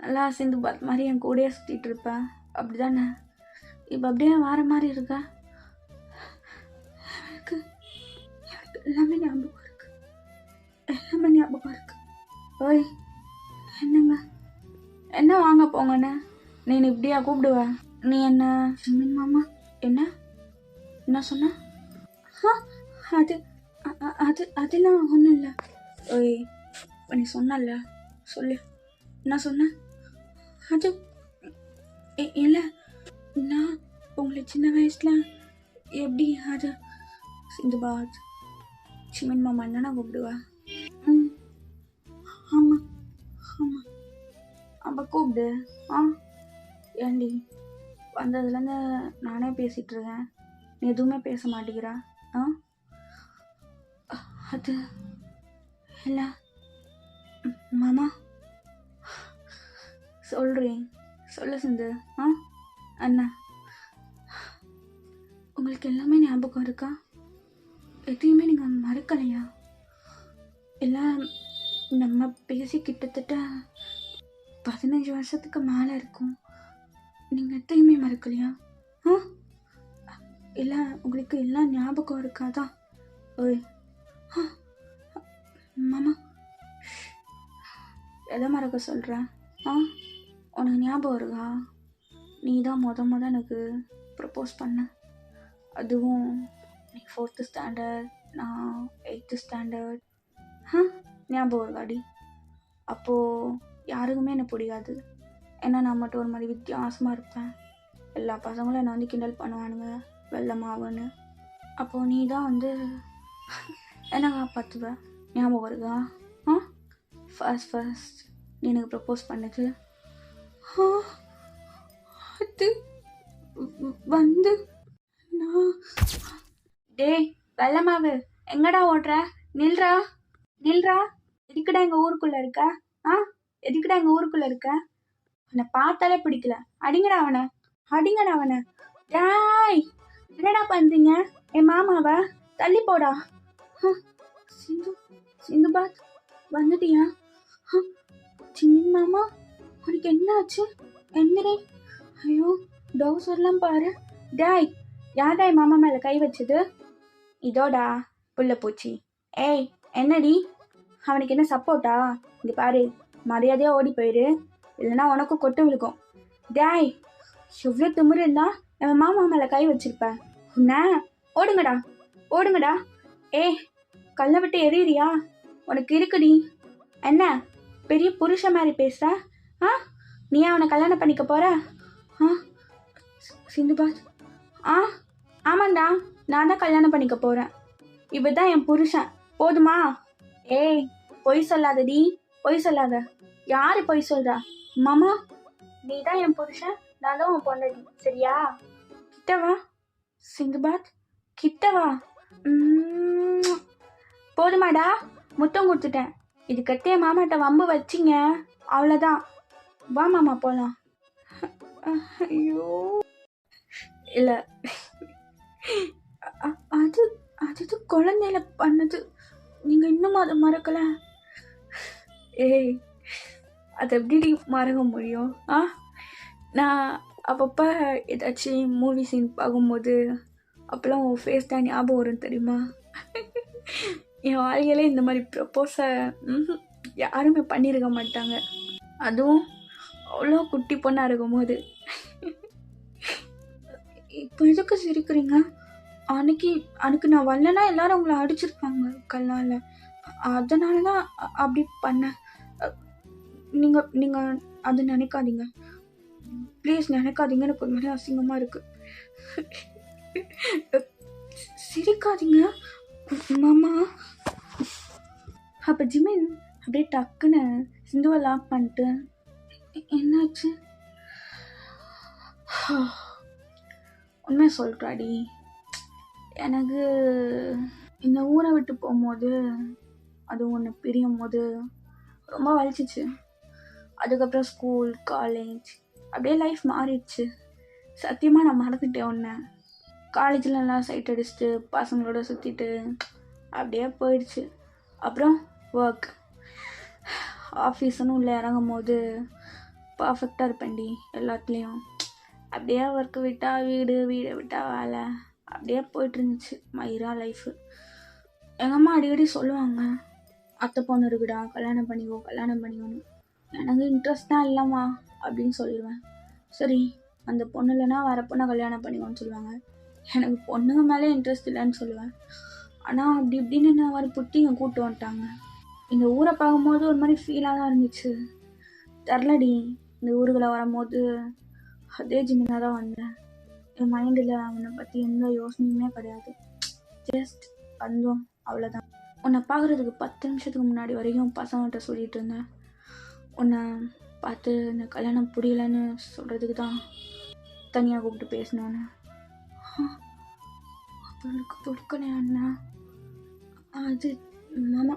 நல்லா சிந்துபாத் மாதிரி என் கூடயே சுற்றிட்டு இருப்பேன், அப்படி தானே? இப்போ அப்படியே வேற மாதிரி இருக்க. எனக்கு எல்லாமே ஞாபகம் இருக்கு, எல்லாமே ஞாபகம் இருக்கு. ஓய் என்னங்க, என்ன வாங்க போங்கண்ணே, நீ இப்படியா கூப்பிடுவ? நீ என்ன ஜிமின் மாமா? என்ன சொன்ன? அது அது அதெல்லாம் ஒன்றும் இல்லை. ஓய், நீ சொன்னல, சொல்லு. நான் சொன்னேன் அது இல்லை. நான் உங்களை சின்ன வயசில் எப்படி அது சிந்துபாத் சிமன் மாமா என்ன கூப்பிடுவா? ம், ஆமாம் ஆமாம், அப்போ கூப்பிடு. ஆ ஏண்டி வந்ததுலேருந்து நானே பேசிகிட்டு இருக்கேன், நீ எதுவுமே பேச மாட்டேங்கிறா? ஆ அது இல்லை மாமா. சொல்கிறேன், சொல்ல சிந்து. ஆ அண்ணா, உங்களுக்கு எல்லாமே ஞாபகம் இருக்கா? எதையுமே நீங்கள் மறக்கலையா? எல்லாம் நம்ம பேசி கிட்டத்தட்ட 15 வருஷத்துக்கு மேலே இருக்கும். நீங்கள் எதையுமே மறக்கலையா? ஆ இல்லை, உங்களுக்கு எல்லாம் ஞாபகம் இருக்காதான்? ஓய் மாமா, எதை மறக்க சொல்கிற? ஆ உனக்கு ஞாபகம் இருக்கா? நீ தான் முத எனக்கு ப்ரப்போஸ் பண்ண, அதுவும் நீ 4th ஸ்டாண்டர்ட், நான் 8th ஸ்டாண்டர்ட். ஞாபகம் இருக்காடி? அப்போது யாருக்குமே என்னை பிடிக்காது, ஏன்னா நான் மட்டும் ஒரு மாதிரி வித்தியாசமாக இருப்பேன். எல்லா பசங்களும் என்னை வந்து கிண்டல் பண்ணுவானுங்க, வெள்ளை மாவுன்னு. அப்போது நீ தான் வந்து என்ன காப்பாற்றுவ, ஞாபகம் இருக்கா? ஆ ஃபர்ஸ்ட் நீ எனக்கு ப்ரப்போஸ் பண்ணது அது வந்து நான். டேய் வெள்ளை மாவு, எங்கடா ஓடுற? நில்றா நில்றா, எதுக்குடா எங்கள் ஊருக்குள்ளே இருக்க? ஆ எதுக்குடா எங்கள் ஊருக்குள்ளே இருக்க? உன்னை பார்த்தாலே பிடிக்கல, அடிங்கடா அவனை, அடிங்கடா அவனை. டேய் என்னடா பண்ணுறீங்க என் மாமாவை? தள்ளி போடா. சிந்து சிந்துபாத் வந்துட்டியா? சின்ன மாமா, உனக்கு என்ன ஆச்சு? எந்திரி. ஐயோ டவுசர்லாம் பாரு. டேய் யார்டா என் மாமா மேலே கை வச்சது? இதோடா புள்ள பூச்சி. ஏய் என்னடி, அவனுக்கு என்ன சப்போர்ட்டா? இங்கே பாரு, மரியாதையாக ஓடி போயிரு, இல்லைன்னா உனக்கும் கொட்டு விழுக்கும். டேய் எவ்வளோ திமிரு இருந்தா என் மாமா மேலே கை வச்சிருப்பேன் உன்ன. ஓடுங்கடா ஓடுங்கடா. ஏய் கல்லை விட்டு எறியறியா? உனக்கு இருக்குடி. என்ன பெரிய புருஷன் மாதிரி பேசுற? ஆ நீ அவனை கல்யாணம் பண்ணிக்க போற? ஆ சிந்துபாத், ஆ ஆமாண்டா, நான் தான் கல்யாணம் பண்ணிக்க போகிறேன். இவ தான் என் புருஷன், போதுமா? ஏய் பொய் சொல்லாதடி, பொய் சொல்லாத. யாரு பொய் சொல்றா? மாமா, நீ தான் என் புருஷன், நான் தான் உன் பொண்டாட்டி, சரியா? கிட்டவா சிந்துபாத், கிட்டவா. போதுமாடா, முத்தம் கொடுத்துட்டேன். இது கட்டிய மாமாட்ட வம்பு வச்சிங்க அவ்வளோதான். வா மாமா போகலாம். ஐயோ இல்லை, அது அது குழந்தையில பண்ணது, நீங்கள் இன்னும் அதை மறக்கல? ஏய் அது எப்படி மறக்க முடியும்? நான் அப்பப்போ ஏதாச்சும் மூவி சீன் பார்க்கும்போது அப்போல்லாம் உன் ஃபேஸ் தான் ஞாபகம் வரும் தெரியுமா? என் வாழ்க்கையிலே இந்த மாதிரி ப்ரப்போஸை யாருமே பண்ணியிருக்க மாட்டாங்க, அதுவும் அவ்வளோ குட்டி பொண்ணாக இருக்கும் போது. இப்போ எதுக்கு சிரிக்கிறீங்க? அன்னைக்கு நான் வரலன்னா எல்லாரும் உங்களை அடிச்சிருப்பாங்க கல்லால், அதனால தான் அப்படி பண்ணேன். நீங்கள் அது நினைக்காதீங்க ப்ளீஸ், நினைக்காதீங்க. எனக்கு ஒரு மாதிரி அசிங்கமாக இருக்குது. சிரிக்காதீங்க மாமா. அப்போ ஜிமின் அப்படியே டக்குன்னு சிந்துவை லாக் பண்ணிட்டு, என்னாச்சு? உண்மையை சொல்கிறாடி, எனக்கு இந்த ஊரை விட்டு போகும்போது, அது ஒன்று பிரியும் போது ரொம்ப வலிச்சிச்சு. அதுக்கப்புறம் ஸ்கூல், காலேஜ், அப்படியே லைஃப் மாறிடுச்சு. சத்தியமாக நான் மறந்துட்டேன் ஒன்று. காலேஜில் எல்லாம் சைட் அடிச்சுட்டு பசங்களோட சுற்றிட்டு அப்படியே போயிடுச்சு. அப்புறம் ஒர்க், ஆஃபீஸ்னு உள்ளே இறங்கும் போது பர்ஃபெக்டாக இருப்பேன்டி எல்லாத்துலேயும். அப்படியே ஒர்க்கு விட்டால் வீடு, வீடை விட்டால் வேலை, அப்படியே போயிட்டு இருந்துச்சு மயிரா லைஃபு. எங்கள் அம்மா அடிக்கடி சொல்லுவாங்க, அத்தை பொண்ணு இருக்குடா, கல்யாணம் பண்ணிக்கோ கல்யாணம் பண்ணிக்கோன்னு. எனக்கு இன்ட்ரெஸ்ட் தான் இல்லைம்மா அப்படின்னு சொல்லிடுவேன். சரி அந்த பொண்ணு இல்லைன்னா வேறு பொண்ணை கல்யாணம் பண்ணிக்கோன்னு சொல்லுவாங்க. எனக்கு பொண்ணுங்க மேலே இன்ட்ரெஸ்ட் இல்லைன்னு சொல்லுவேன். ஆனால் அப்படி இப்படின்னு என்ன வர புட்டிங்க கூப்பிட்டு வந்துட்டாங்க. இந்த ஊரை பார்க்கும்போது ஒரு மாதிரி ஃபீலாக தான் இருந்துச்சு. தெரிலடி, இந்த ஊருக்குள்ள வரும்போது அதே ஜிமினாக தான் வந்தேன். என் மைண்டில் அவனை பற்றி எந்த யோசனையுமே கிடையாது. ஜஸ்ட் வந்தோம், அவ்வளோதான். உன்னை பார்க்குறதுக்கு 10 நிமிஷத்துக்கு முன்னாடி வரைக்கும் பசங்கள்கிட்ட சொல்லிட்டு இருந்தேன். உன்னை பார்த்து இந்த கல்யாணம் புரியலன்னு சொல்கிறதுக்கு தான் தனியாக கூப்பிட்டு பேசினோன்னு. அவளுக்கு பொறுக்கலையா அண்ணா? அது மாமா,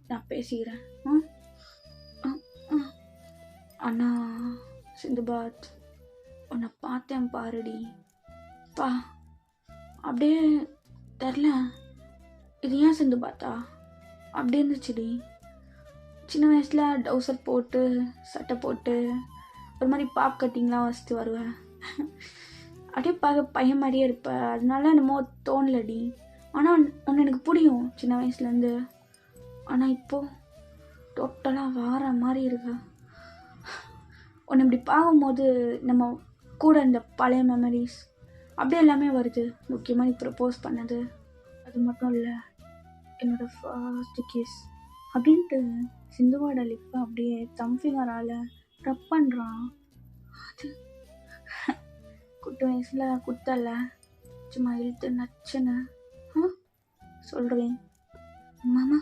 நான் பேசிக்கிறேன். அண்ணா சிந்துபாத், உன்னை பார்த்தேன் பாருடி. பா அப்படியே தெரில, இது ஏன் சிந்துபாத்தா அப்படி இருந்துச்சுடி. சின்ன வயசில் டவுசர் போட்டு சட்டை போட்டு ஒரு மாதிரி பாப் கட்டிங்லாம் வச்சுட்டு வருவேன். அப்படியே பார்க்க பையன் மாதிரியே இருப்பேன். அதனால என்னமோ தோணலடி. ஆனால் ஒன்று எனக்கு பிடிக்கும் சின்ன வயசுலேருந்து. ஆனால் இப்போது டோட்டலாக வேற மாதிரி இருக்கு. ஒன்று இப்படி பார்க்கும்போது நம்ம கூட இந்த பழைய மெமரிஸ் அப்படியே எல்லாமே வருது. முக்கியமாக நீ ப்ரப்போஸ் பண்ணது, அது மட்டும் இல்லை என்னோடய ஃபர்ஸ்ட் கிஸ் அப்படின்ட்டு சிந்துவோட லிப்பை அப்படியே தம் ஃபிங்கரால் ரப் பண்ணுறான். அது குட்டு வயசில் குத்தல, சும்மா இழுத்து நச்சுன்னு சொல்கிறேன். மாமா,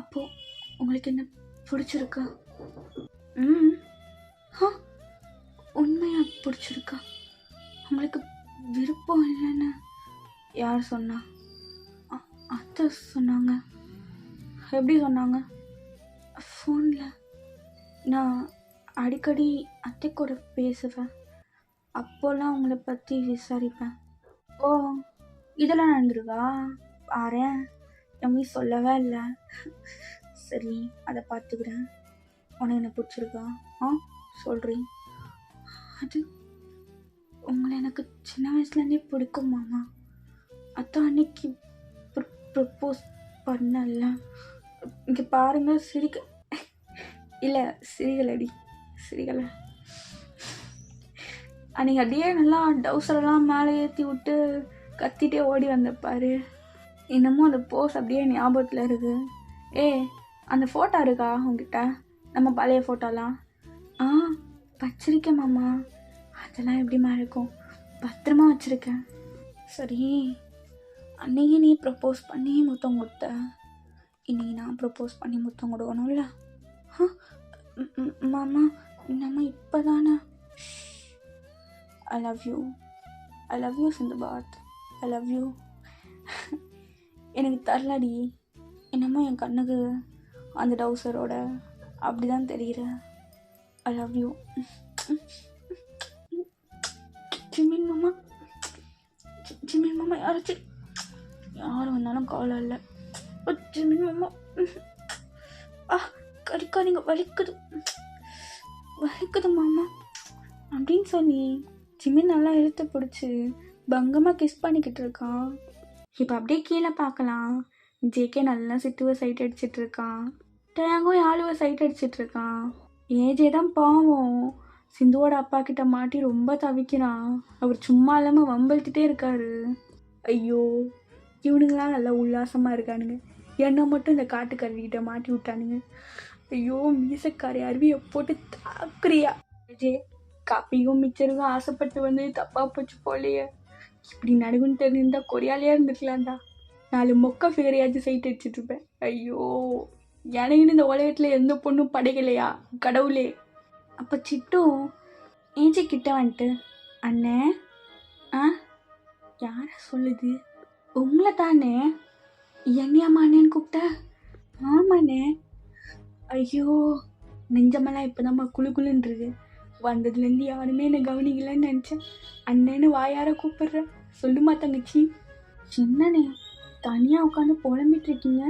அப்போது உங்களுக்கு என்ன பிடிச்சிருக்கா? உண்மையாக பிடிச்சிருக்கா? உங்களுக்கு விருப்பம் இல்லைன்னு யார் சொன்னா? அத்தை சொன்னாங்க. எப்படி சொன்னாங்க? ஃபோனில். நான் அடிக்கடி அத்தை கூட பேசுவேன். அப்போல்லாம் உங்களை பற்றி விசாரிப்பேன். ஓ, இதெல்லாம் நடந்துருக்கா? பாரேன், எம்மி சொல்லவே இல்லை. சரி, அதை பார்த்துக்கிறேன். உனக்கு என்ன பிடிச்சிருக்கா? சொல்கிறேன். அது உங்களை எனக்கு சின்ன வயசுலேருந்தே பிடிக்கும் மாமா. அதான் அன்னைக்கு ப்ரப்போஸ் பண்ணல. இங்கே பாருங்க, சிரிக்க இல்லை, சிரிக்கலடி, சிரிக்கலை. அன்றைக்கி அப்படியே நல்லா டவுசரெல்லாம் மேலே ஏற்றி விட்டு கத்திட்டே ஓடி வந்தப்பாரு. இன்னமும் அந்த போஸ் அப்படியே ஞாபகத்தில் இருக்குது. அந்த ஃபோட்டோ இருக்கா உங்ககிட்ட? நம்ம பழைய ஃபோட்டோலாம்? வச்சிருக்கேன் மாமா. அதெல்லாம் எப்படிமா இருக்கும்? பத்திரமா வச்சுருக்கேன். சரி, அன்னைக்கு நீ ப்ரப்போஸ் பண்ணி முத்தம் கொடுத்த, இன்னைக்கு நான் ப்ரப்போஸ் பண்ணி முத்தம் கொடுக்கணும்ல? மாமா, நம்ம இப்போ தானே. ஐ love you Sinbad, I love you. எனக்கு தரலடி, என்னமோ என் கண்ணுக்கு அந்த டவுசரோட அப்படிதான் தெரியுற. ஐ லவ் யூ ஜிமின் மாமா. ஜிமின் மாமா யார் வந்தாலும் கவலை இல்லை. ஜிமின் மாமா, கடிக்காதீங்க, வலிக்குது மாமா அப்படின்னு சொல்லி ஜிமின் நல்லா இழுத்து பிடிச்சி பங்கமாக கிஸ் பண்ணிக்கிட்டு இருக்கான். இப்போ அப்படியே கீழே பார்க்கலாம், ஜேகே நல்லா சித்துவை சைட் அடிச்சிட்டு இருக்கான். டேங்கோ யாழுவை சைட் அடிச்சிட்டு இருக்கான். ஏஜே தான் பாவம் சிந்துவோட அப்பா கிட்ட மாட்டி ரொம்ப தவிக்கிறான். அவர் சும்மா இல்லாமல் வம்பழுத்திட்டே இருக்காரு. ஐயோ, இவனுங்களாம் நல்லா உல்லாசமாக இருக்கானுங்க. என்ன மட்டும் இந்த காட்டுக்கருவிக்கிட்ட மாட்டி விட்டானுங்க. ஐயோ, மீசக்காரி அருவியை போட்டு தாக்குறியா? ஏஜே, காப்பியும் மிச்சருக்கும் ஆசைப்பட்டு வந்து தப்பா போச்சு போலையே. இப்படி நடுவுன்னு தெரிஞ்சிருந்தா கொரியாலேயே இருந்துக்கலாம்டா. 4 மொக்க ஃபிகரையாச்சும் சைட் அடிச்சுட்டு இருப்பேன். ஐயோ, எனக்குன்னு இந்த உலகத்தில் எந்த பொண்ணும் படைக்கலையா கடவுளே. அப்போ சிட்டு ஏஜி கிட்ட வந்துட்டு, அண்ணே, யார சொல்லுது? உங்களை தானே? என்னையாம்மா அண்ணேன்னு கூப்பிட்ட? ஆமாண்ணே. ஐயோ, நெஞ்சமெல்லாம் இப்போதாம்மா குழுக்குழுன்றது. வந்ததுலேருந்து யாருமே என்னை கவனிக்கலன்னு நினச்சேன். அண்ணன்னு வாயார கூப்பிடுறேன். சொல்லுமா தங்கச்சி. சின்னனே, தனியாக உட்காந்து புலம்பிட்டு இருக்கீங்க.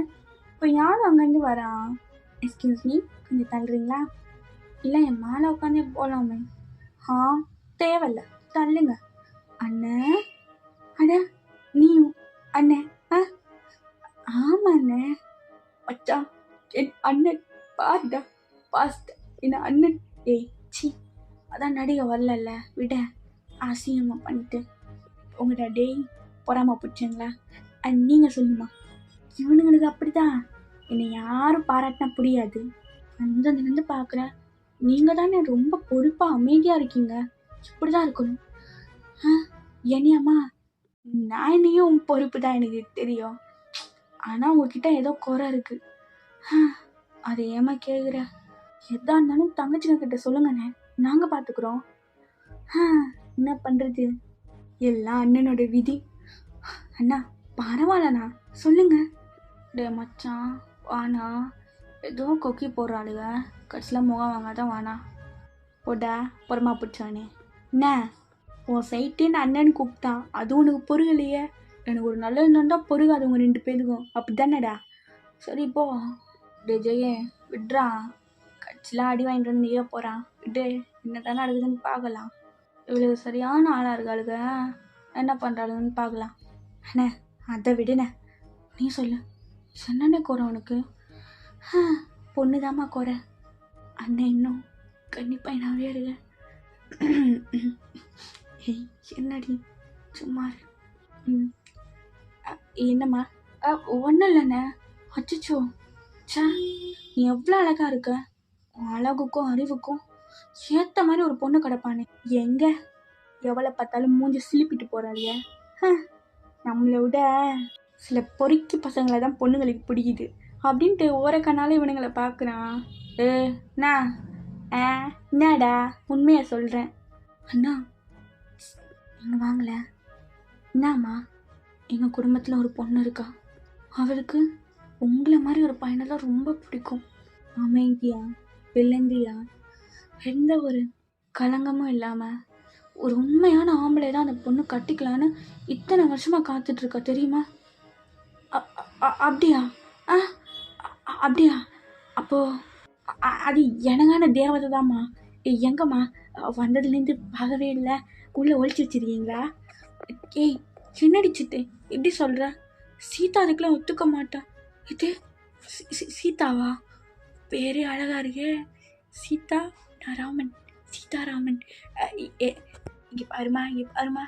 இப்போ யாரும் அங்கேருந்து வரா? எக்ஸ்கியூஸ் மீ, கொஞ்சம் தள்ளுறீங்களா? இல்லை, என் மேலே உட்காந்தே போகலாமே. தேவையில்ல, தள்ளுங்க. அண்ணே, அட நீயும் அண்ணே? ஆமாண்ணே. அச்சா, என் அண்ணன் பாருடா, பாஸ்ட் என்ன அண்ணன். சி, அதான் நடிகை வரல, விட. அசிங்கமாக பண்ணிட்டு உங்கள்கிட்ட டேய் பொறாம பிடிச்சிங்களா? நீங்கள் சொல்லுமா. இவனுங்களுக்கு அப்படிதான் என்னை யாரும் பாராட்டினா புரியாது. அந்ததுலேருந்து பார்க்குறேன், நீங்கள் தானே ரொம்ப பொறுப்பாக அமைதியாக இருக்கீங்க. இப்படி தான் இருக்கணும். என்னையாம்மா, நான் என்னையும் பொறுப்பு தான் எனக்கு தெரியும். ஆனால் உங்ககிட்ட ஏதோ குறை இருக்குது. அதை ஏமா கேட்குற? எதா இருந்தாலும் தங்கச்சிங்க கிட்ட சொல்லுங்கண்ணே, நாங்கள் பார்த்துக்குறோம். என்ன பண்ணுறது, எல்லாம் அண்ணனோட விதி. அண்ணா பரவாயில்லண்ணா, சொல்லுங்க. டே மச்சான் வாண்ணா, ஏதோ கொக்கி போடுறாளுங்க, கடைசியில் முகம் வாங்காதான் வாண்ணா. போடா பொறுமா பிடிச்சானே. என்ன உன் சைட்டுன்னு அண்ணன் கூப்பிட்டான், அது உனக்கு பொருகலையே. எனக்கு ஒரு நல்ல இருந்தா பொருகாது உங்க 2 பேருக்கும், அப்படி தானேடா? சரி போ. டே ஜெயே விட்றா, கட்சிலாம் அடி வாங்கிட்டு வந்து நீயே போகிறான். விட்டு என்ன தானே நடக்குதுன்னு பார்க்கலாம். இவளுக்கு சரியான ஆளாக இருக்காளுங்க, என்ன பண்ணுறாளுன்னு பார்க்கலாம். அண்ணே அதை விடுண்ணே, நீ சொல்லு, என்னண்ணே குறை உனக்கு? பொண்ணுதாம்மா குறை. அண்ணன் இன்னும் கன்னி பையனாகவே இருக்க. என்னடி சும்மா என்னம்மா? ஒன்றும் இல்லைண்ணே. அச்சோ சே, நீ எவ்வளோ அழகாக இருக்க. உன் அழகுக்கும் அறிவுக்கும் ஏற்ற மாதிரி ஒரு பொண்ணு கிடப்பானே எங்க? எவ்வளோ பார்த்தாலும் மூஞ்சி சிலிப்பிட்டு போகிறாளிய. நம்மளை விட சில பொறுக்கி பசங்களை தான் பொண்ணுங்களுக்கு பிடிக்குது அப்படின்ட்டு ஓரக்கனால இவனுங்களை பார்க்குறான். என்னடா உண்மையை சொல்கிறேன். அண்ணா நீங்கள் வாங்கல. என்னம்மா? எங்கள் குடும்பத்தில் ஒரு பொண்ணு இருக்கா, அவளுக்கு உங்களை மாதிரி ஒரு பையனை தான் ரொம்ப பிடிக்கும். அமைதியா வெள்ளந்தியா, எந்த ஒரு கலங்கமும் இல்லாமல் ஒரு உண்மையான ஆம்பளை தான் அந்த பொண்ணு கட்டிக்கலான்னு இத்தனை வருஷமாக காத்துட்ருக்கா தெரியுமா? அப்படியா? அப்படியா? அப்போது அது எனக்கான தேவதை தாம்மா. எங்கம்மா? வந்ததுலேருந்து பார்க்கவே இல்லை, உள்ளே ஒழிச்சு வச்சிருக்கீங்களா? ஏய் என்னடி சித்து எப்படி சொல்கிற? சீதா அதுக்கெலாம் ஒத்துக்க மாட்டா. இது சீதாவா? பேரே அழகாக இருக்கே. சீதா ராமன், சீதாராமன். இங்கே பாருமா, இங்கே பாருமா,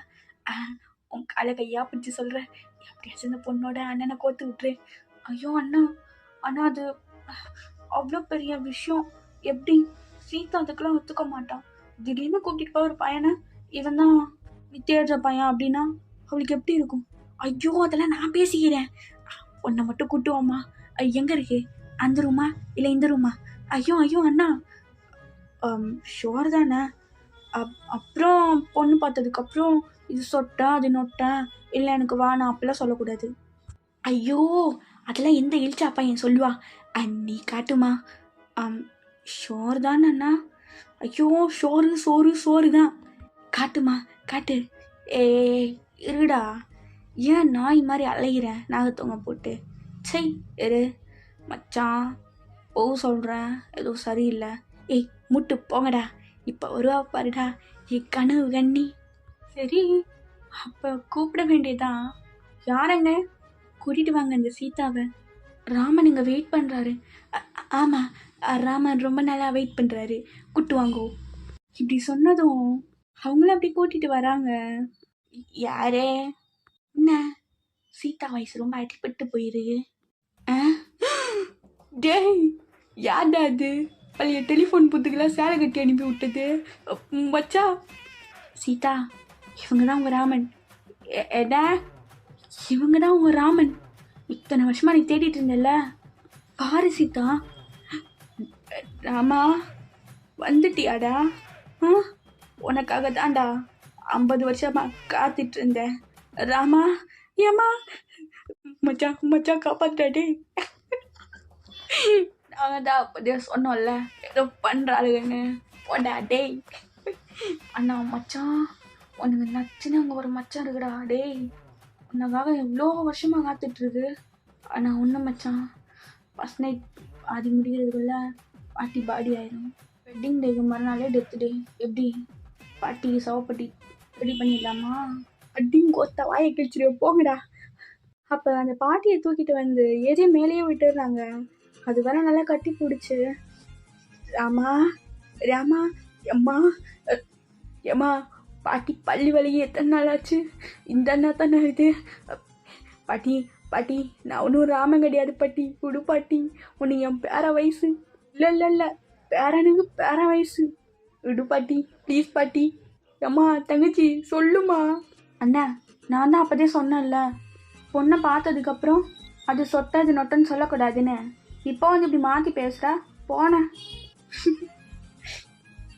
உன் காலை கையாக பிடிச்சி சொல்கிறேன், எப்படியாச்சும் இந்த பொண்ணோட அண்ணனை கோத்து விட்டுரு. ஐயோ அண்ணா, அண்ணா அது அவ்வளோ பெரிய விஷயம். எப்படி? சீதா அதுக்கெல்லாம் ஒத்துக்க மாட்டான். திடீர்னு கூப்பிட்டு போய் ஒரு பையனை, இவன் தான் நீ தேடுற பையன் அப்படின்னா அவளுக்கு எப்படி இருக்கும்? ஐயோ அதெல்லாம் நான் பேசிக்கிறேன், உன்னை மட்டும் கூட்டுவோம்மா. எங்கே இருக்கு? அந்த ரூமா இல்லை இந்த ரூமா? ஐயோ ஐயோ அண்ணா, ஷோர் தானே? அப்புறம் பொண்ணு பார்த்ததுக்கப்புறம் இது சொட்டா அது நொட்டா இல்லை எனக்கு வானா அப்படிலாம் சொல்லக்கூடாது. ஐயோ அதெல்லாம் எந்த இழிச்சா பையன் சொல்லுவா? நீ காட்டுமா. ஷோர் தானே அண்ணா? ஐயோ ஷோரு சோறு சோறு தான். காட்டுமா காட்டு. இருடா, ஏன் நாய் மாதிரி அலைகிறேன் நாகத்தவங்க போட்டு? சை இரு மச்சான், சொல்கிறேன், எதுவும் சரியில்லை. முட்டு போங்கடா, இப்போ வருவா பாருடா என் கனவு கண்ணி. சரி அப்போ கூப்பிட வேண்டியதான். யாரங்க? கூட்டிகிட்டு வாங்க இந்த சீதாவை. ராமன் இங்கே வெயிட் பண்ணுறாரு. ஆமாம், ராமன் ரொம்ப நாளாக வெயிட் பண்ணுறாரு, கூட்டு வாங்கோ. இப்படி சொன்னதும் அவங்களும் அப்படி கூட்டிகிட்டு வராங்க. யாரே? என்ன சீதா வயசு ரொம்ப அடிப்பட்டு போயிரு. டேய் யார்டா அது பழைய டெலிஃபோன் புத்துக்கெல்லாம் சேலை கட்டி அனுப்பி விட்டது? மச்சா சீதா, இவங்க தான் உங்கள் ராமன். எடா இவங்க தான் உங்கள் ராமன். இத்தனை வருஷமாக நீ தேடிட்டு இருந்தல, பாரு சீதா. ராமா வந்துட்டியாடா? உனக்காக தான்டா 50 வருஷமா காத்துட்டு இருந்தேன் ராமா. ஏமா மச்சான் மச்சான் காப்பாற்றாடே. நாங்கள் தான் அப்போதே சொன்னோம்ல ஏதோ பண்ணுறாளுன்னு. போடா டேய். அண்ணா மச்சான் உனக்கு நச்சுன்னு அங்கே ஒரு மச்சான் இருக்குடா. டேய் உனக்காக எவ்வளோ வருஷமாக காத்துட்ருக்கு. ஆனால் ஒன்று மச்சான், ஃபஸ்ட் நைட் பாதி முடிகிறதுக்குள்ள பாட்டி பாடி ஆயிடும். வெட்டிங் டேக்கு மறுநாளே டெத்து டே. எப்படி பாட்டி சவப்பட்டி ரெடி பண்ணிடலாமா? அடியும் கோத்தா வாயை கிழிச்சிரு போங்கடா. அப்போ அந்த பாட்டியை தூக்கிட்டு வந்து எதே மேலேயே விட்டுடுறாங்க. அது வேற நல்லா கட்டி பிடிச்சி, ராமா ராமா எம்மா எம்மா பாட்டி பள்ளி வலி எத்தனை நாள் ஆச்சு? இந்த அண்ணா தானே இது? பாட்டி பாட்டி நான் ஒன்றும் ராமன் கிடையாது பாட்டி, விடு பாட்டி. உனக்கு என் பேர வயசு. இல்லை இல்லை இல்லை, பேரனுக்கு பேர வயசு. விடு பாட்டி, ப்ளீஸ் பாட்டி. அம்மா தங்கச்சி சொல்லுமா. அண்ணா நான் தான் அப்போதே சொன்னேன்ல, பொண்ணை பார்த்ததுக்கப்புறம் அது சொட்ட அது நொட்டன்னு சொல்லக்கூடாதுன்னு. இப்போ வந்து இப்படி மாற்றி பேசுகிறா. போனேன்.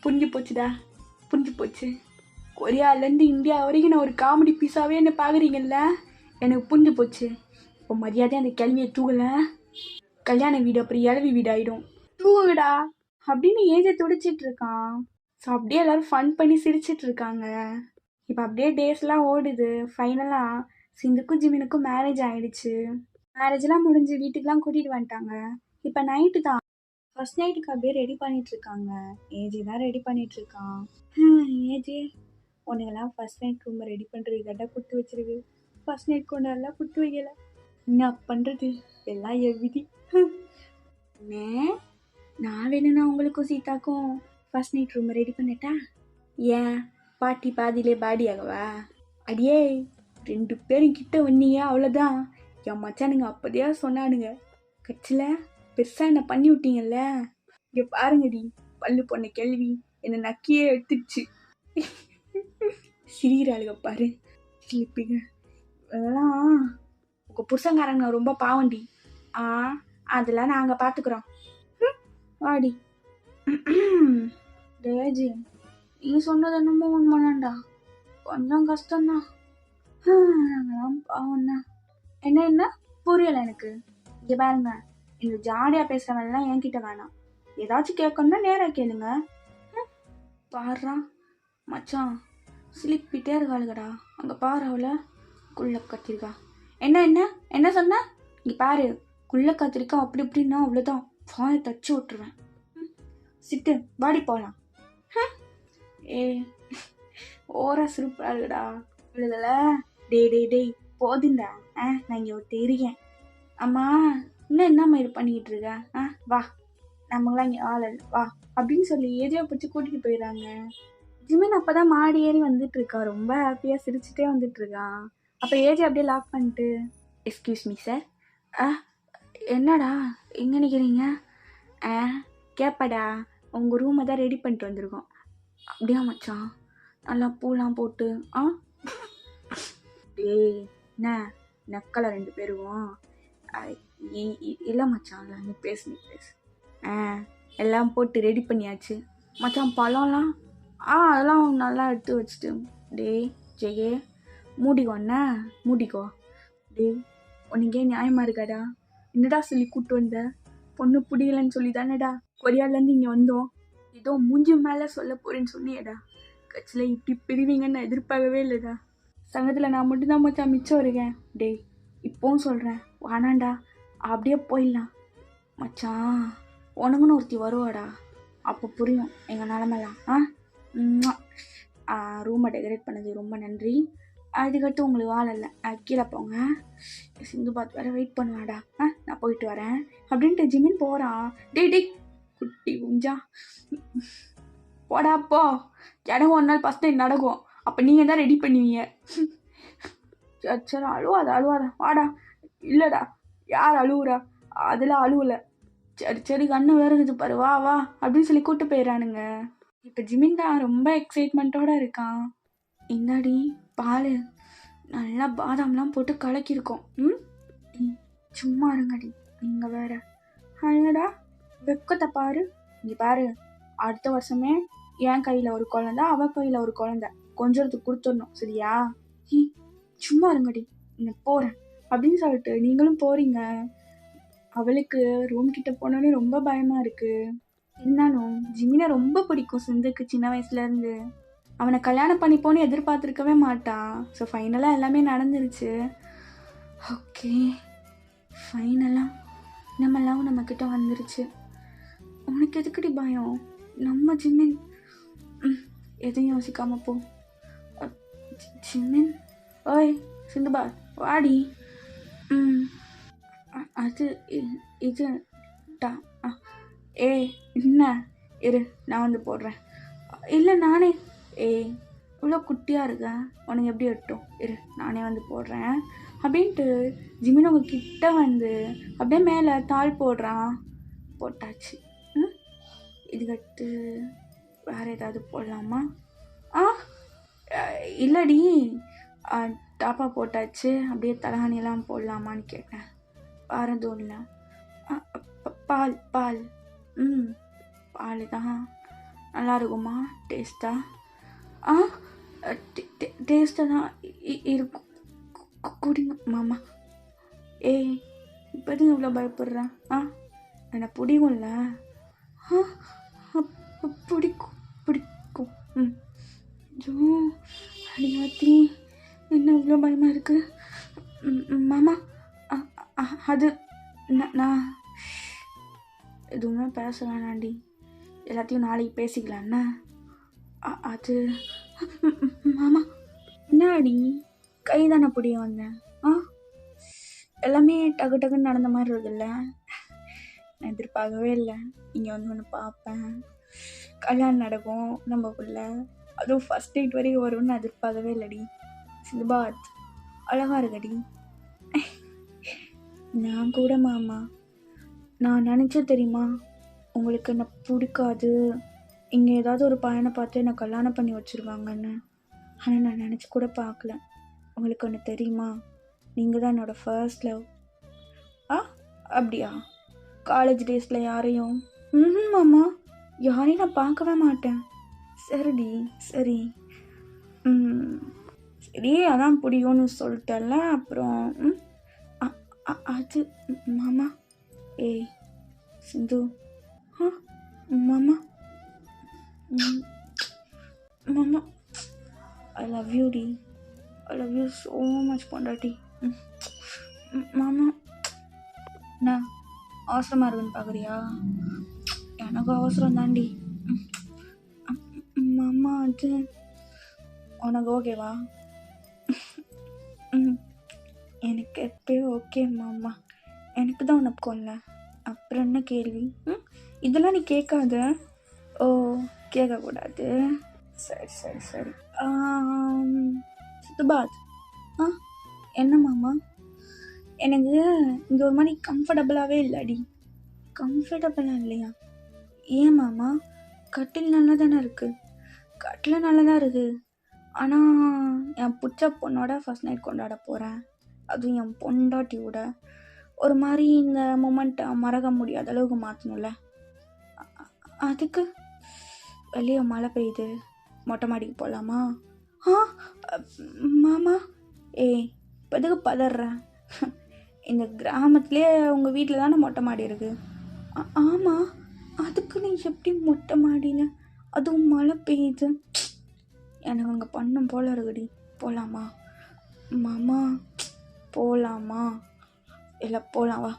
புரிஞ்சு போச்சுடா, புரிஞ்சு போச்சு. கொரியாவிலேருந்து இந்தியா வரைக்கும் நான் ஒரு காமெடி பீஸாகவே என்ன பார்க்குறீங்கல்ல, எனக்கு புரிஞ்சு போச்சு. இப்போ மரியாதை அந்த கேள்வியை தூகலை, கல்யாண வீடு அப்புறம் இளவி வீடு ஆகிடும். தூங்குடா அப்படின்னு ஏஜை துடிச்சிட்டு இருக்கான். ஸோ அப்படியே எல்லோரும் ஃபன் பண்ணி சிரிச்சிட்டு இருக்காங்க. இப்போ அப்படியே டேஸ்லாம் ஓடுது. ஃபைனலாக சிந்துக்கும் ஜிமினுக்கும் மேரேஜ் ஆகிடுச்சு. மேரேஜ்லாம் முடிஞ்சு வீட்டுக்கெலாம் கூட்டிகிட்டு வந்துட்டாங்க. இப்போ நைட்டு தான். ஃபர்ஸ்ட் நைட்டுக்கு அப்படியே ரெடி பண்ணிகிட்ருக்காங்க. ஏஜி தான் ரெடி பண்ணிகிட்ருக்கான். ஏஜி உனக்கெல்லாம் ஃபர்ஸ்ட் நைட் ரூமை ரெடி பண்ணுறது கரெக்டாக கொடுத்து வச்சிருக்கு. ஃபர்ஸ்ட் நைட் கொண்டாடலாம் கொடுத்து வைக்கல. என்ன பண்ணுறது, எல்லாம் எவ்விதி. நான் வேணும்னா உங்களுக்கும் சீதாக்கும் ஃபர்ஸ்ட் நைட் ரூமை ரெடி பண்ணிட்டா? ஏன் பாட்டி பாதியிலே பாடி ஆகவா? அடியே 2 பேரும் கிட்ட வந்தீங்க அவ்வளோதான். என் மச்சானுங்க அப்போதையா சொன்னானுங்க, கட்சியில் பெருசாக என்ன பண்ணி விட்டீங்கல்ல. இங்கே பாருங்கடி, பல்லு பொண்ணை கேள்வி என்னை நக்கியே எடுத்துடுச்சு. சிரிக்கிறாளுங்க பாரு, சிரிப்புங்க. அதெல்லாம் உங்கள் புருஷங்காரங்க ரொம்ப பாவண்டி. அதெல்லாம் நாங்கள் பார்த்துக்குறோம். வாடி. டேஜி நீ சொன்னது என்னமோ உண்மைதான்டா, கொஞ்சம் கஷ்டம்தான். நாங்களாம் பாவம்ண்ணா. என்ன புரியலை எனக்கு. இங்கே பாருங்க, இந்த ஜாலியாக பேசுகிறவெல்லாம் என்கிட்ட வேணாம். ஏதாச்சும் கேட்கணும்னா நேராக கேளுங்க. பாடுறா மச்சான், சிலிப்பிட்டே இருக்காளுகடா. அங்கே பாரு, அவளை குள்ள கத்திரிக்கா. என்ன சொன்ன? இங்கே பாரு, குள்ள கத்திரிக்கா அப்படி இப்படின்னா அவ்வளோதான், வாயை தச்சு விட்டுருவேன். சிட்டு வாடி போகலாம். ஓரா சிரிப்பாளுகடா இவளுகள. டேய் போதுண்டா. நான் இங்கே ஒருத்த இருக்கேன். அம்மா இன்னும் என்னம்மா இது பண்ணிக்கிட்டு இருக்க? வா, நம்மளாம் இங்கே ஆள் வா அப்படின்னு சொல்லி ஏஜியை பிடிச்சி கூட்டிகிட்டு போயிடறாங்க. ஜிமின் அப்போ தான் மாடி ஏறி வந்துட்டு இருக்கா. ரொம்ப ஹாப்பியாக சிரிச்சுட்டே வந்துட்டு இருக்கான். அப்போ ஏஜி அப்படியே லாக் பண்ணிட்டு, எக்ஸ்கியூஸ் மீ சார். என்னடா எங்கே நிற்கிறீங்க? கேட்படா, உங்கள் ரூமை தான் ரெடி பண்ணிட்டு வந்திருக்கோம். அப்படியா மச்சான், நல்லா பூலாம் போட்டு. டேய் என்ன நக்கலை 2 பேரும்? இல்லை மச்சான், இல்லை நீ பேசு. எல்லாம் போட்டு ரெடி பண்ணியாச்சு மச்சான். பழம்லாம் அதெல்லாம் நல்லா எடுத்து வச்சுட்டு. டேய் ஜெயே மூடிக்கோ. டேய் உனக்கே நியாயமாக இருக்காடா? என்னடா சொல்லி கூப்பிட்டு வந்த? பொண்ணு பிடிக்கலன்னு சொல்லி தானேடா கொரியாலேருந்து இங்கே வந்தோம். ஏதோ மூஞ்சி மேலே சொல்ல போகிறேன்னு சொன்னியேடா. கட்சியில் இப்படி பிரிவீங்கன்னு நான் எதிர்பார்க்கவே இல்லைடா. சங்கத்தில் நான் மட்டும்தான் மச்சான் மிச்சம் இருக்கேன். டேய் இப்போவும் சொல்கிறேன், வானாண்டா அப்படியே போயிடலாம் மச்சான். உனக்குன்னு ஒருத்தி வருவாடா, அப்போ புரியும் எங்கள் நிலமெல்லாம். ரூமை டெக்கரேட் பண்ணது ரொம்ப நன்றி. அதுக்கடுத்து உங்களுக்கு வாழை இல்லை, கீழே போங்க. சிந்து பாத் வேறு வெயிட் பண்ணுவாடா. நான் போயிட்டு வரேன் அப்படின்ட்டு ஜிமின் போகிறான். டேய் குட்டி குஞ்சா போடா போ. எனக்கு ஒரு நாள் ஃபஸ்ட் டைம் நடக்கும், அப்போ நீங்கள் தான் ரெடி பண்ணுவீங்க. சரி அழுவாத வாடா. இல்லைடா, யார் அழுவுறா? அதெல்லாம் அழுவலை. சரி கண்ணு வேறு இருக்குது பாரு, வா அப்படின்னு சொல்லி கூப்பிட்டு போயிடறானுங்க. இப்போ ஜிமின் தான் ரொம்ப எக்ஸைட்மெண்ட்டோடு இருக்கான். இந்தாடி பால், நல்லா பாதாம்லாம் போட்டு கலக்கியிருக்கோம். சும்மா இருங்கடி நீங்கள் வேற. அழகடா வெக்கத்தை பாரு. இங்கே பாரு, அடுத்த வருஷமே என் கையில் ஒரு குழந்தை, அவள் கையில் ஒரு குழந்தை, கொஞ்சத்துக்கு கொடுத்துடணும் சரியா? சும்மா இருங்கடி, நான் போகிறேன் அப்படின்னு சொல்லிட்டு நீங்களும் போகிறீங்க. அவளுக்கு ரூம் கிட்ட போனோன்னே ரொம்ப பயமாக இருக்குது. இருந்தாலும் ஜிமினை ரொம்ப பிடிக்கும் சிந்துக்கு சின்ன வயசுலேருந்து. அவனை கல்யாணம் பண்ணிப்போன்னு எதிர்பார்த்துருக்கவே மாட்டான். ஸோ ஃபைனலாக எல்லாமே நடந்துருச்சு. ஓகே, ஃபைனலாக நம்ம லவ் நம்மக்கிட்ட வந்துருச்சு. உனக்கு எதுக்குடி பயம்? நம்ம ஜிமின் எதையும் யோசிக்காமல் போ. ஜிமின் ஓய் சிந்துபா வாடி. அது இது என்ன இரு, நான் வந்து போடுறேன். இல்லை நானே. இவ்வளோ குட்டியாக இருக்க, உனக்கு எப்படி எட்டும், இரு நானே வந்து போடுறேன் அப்படின்ட்டு ஜிமின் அவங்க கிட்ட வந்து அப்படியே மேலே தாள் போடுறான். போட்டாச்சு. இது கட்டு வேறு ஏதாவது போடலாமா? இல்லடி, டாப்பா போட்டாச்சு, அப்படியே தலகாணியெல்லாம் போடலாமான்னு கேட்டேன். வேறதும் இல்லை. பால் பால் பால் தான் நல்லா இருக்குமா? டேஸ்ட்டாக? டேஸ்ட்டாக தான் இருக்கும். குடிங்க மாமா. ஏய், இப்போதைக்கு இவ்வளோ பயப்படுறேன். என்னை பிடிக்கும்ல? பிடிக்கும் பிடிக்கும். ஜோ அடியாத்தி, என்ன இவ்வளோ பயமாக இருக்குது மாமா? அது நான் எதுவுமே பேச வேணாண்டி, எல்லாத்தையும் நாளைக்கு பேசிக்கலாண்ணா. அது மாமா என்னாடி கை தானே பிடிய வந்தேன். எல்லாமே டக்கு டக்குன்னு நடந்த மாதிரி இருக்குல்ல. நான் எதிர்பார்க்கவே இல்லை இங்கே வந்து ஒன்று பார்ப்பேன், கல்யாணம் நடக்கும் நம்மக்குள்ள, அதுவும் ஃபஸ்ட் நைட் வரைக்கும் வரும்னு எதிர்பார்க்கவே இல்லைடி. சிந்துபாத் அழகா இருக்கடி. நான் கூட மாமா, நான் நினச்சேன் தெரியுமா, உங்களுக்கு என்ன பிடிக்காது, இங்கே ஏதாவது ஒரு பையனை பார்த்து என்னை கல்யாணம் பண்ணி வச்சுருவாங்கன்னு. ஆனால் நான் நினச்சி கூட பார்க்கல. உங்களுக்கு ஒன்று தெரியுமா, நீங்கள் தான் என்னோடய ஃபர்ஸ்ட் லவ். அப்படியா? காலேஜ் டேஸில் யாரையும்? மாமா, யாரையும் நான் பார்க்கவே மாட்டேன். சரிடி, சரி. சரி, அதான் பிடிக்கும்னு சொல்லிட்டல. அப்புறம் அது மாமா. ஏய் சிந்து. மாமா மாமா, ஐ லவ் யூ டி. I love you so much பொண்டாட்டி. மாமா, என்ன அவசரமாக இருக்குன்னு பார்க்குறியா? எனக்கு அவசரம் தாண்டி. மாமா, அது உனக்கு ஓகேவா? எனக்கு எப்போயும் ஓகே மாமா. எனக்கு தான் உனக்கு கொல்ல. அப்புறம் என்ன கேள்வி? இதெல்லாம் நீ கேட்காத. ஓ, கேட்கக்கூடாது. சரி சரி சரி. சித்துபாத், என்ன மாமா? எனக்கு இங்கே ஒரு மாதிரி கம்ஃபர்டபுளாகவே இல்லைடி. கம்ஃபர்டபுளாக இல்லையா? ஏன் மாமா? கட்டில் நல்லா தானே இருக்குது. கட்டில் நல்லா தான் இருக்குது. ஆனால் என் பிடிச்ச பொண்ணோட ஃபஸ்ட் நைட் கொண்டாட போகிறேன், அதுவும் என் பொண்டாட்டியோட. ஒரு மாதிரி இந்த மொமெண்ட்டை மறக்க முடியாத அளவுக்கு மாற்றணும்ல. அதுக்கு வெளியே மழை பெய்யுது, மொட்டை மாடிக்கு போகலாமா? மாமா, ஏய் இப்போ எதுக்கு பதறேன்? இந்த கிராமத்துலேயே உங்கள் வீட்டில் தானே மொட்டை மாடி இருக்குது. ஆமாம், அதுக்கு நீ எப்படி மொட்டை மாடின்னு? அதுவும் மழை பெய்யுது. எனக்கு அங்கே பண்ணும் போல இருக்குடி. போகலாமா மாமா? போகலாமா? இல்லை போகலாம் வா.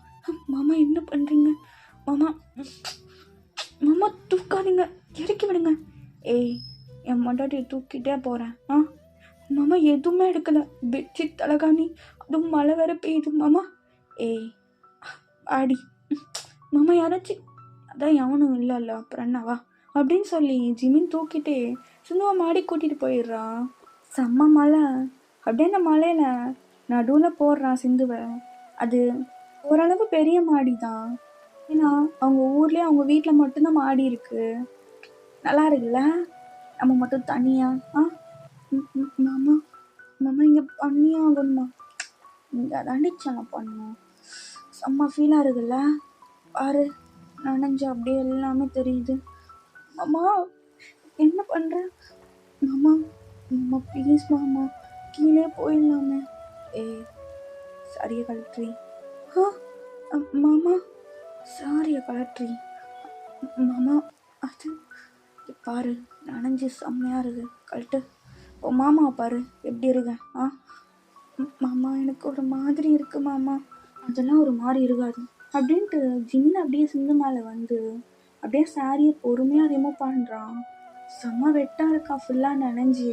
மாமா என்ன பண்ணுறீங்க? மாமா மாமா தூக்காதீங்க, இறக்கி விடுங்க. ஏய், என் மொண்டாட்டியை தூக்கிட்டே போகிறேன். மாமா எதுவுமே எடுக்கலை, பெட்ஷீட் தலகாணி, அதுவும் மழை வேற பெய்யுது மாமா. ஏய் ஆடி மாமா, யாராச்சும் அதான் எவனும் இல்லைல்ல, அப்புறம் என்னவா அப்படின்னு சொல்லி ஜிமின் தூக்கிட்டே சிந்துவை மாடி கூட்டிகிட்டு போயிடுறான். செம்ம மழை. அப்படியே அந்த மழையில் நடுவில் போடுறான் சிந்துவை. அது ஓரளவு பெரிய மாடி தான், ஏன்னா அவங்க ஊர்லேயே அவங்க வீட்டில் மட்டும்தான் மாடி இருக்குது. நல்லா இருக்குல்ல, நம்ம மட்டும் தனியாக. மாமா மாமா, இங்கே பண்ணியே ஆகணுமா? இங்கே அடிச்சலாம் பண்ணோம். செம்ம ஃபீலாக இருக்குல்ல, பாரு நனைஞ்சு அப்படியே எல்லாமே தெரியுது. மாமா என்ன பண்ணுற? மாமா மாமா ப்ளீஸ் மாமா, கீழே போயிடலாமே. ஏய் சாரியை கழற்றி. மாமா சாரியை கழற்றி. மாமா அது பாரு நனைஞ்சு செம்மையாக இருக்கு, கழட்டு. ஓ மாமா பாரு எப்படி இருக்க. மாமா எனக்கு ஒரு மாதிரி இருக்கு மாமா. அதெல்லாம் ஒரு மாதிரி இருக்காது அப்படின்ட்டு ஜிமின் அப்படியே சிந்து மேலே வந்து அப்படியே சாரியை பொறுமையாக ரிமூவ் பண்ணுறான். செம்ம வெட்டாக இருக்கா, ஃபுல்லாக நனைஞ்சி.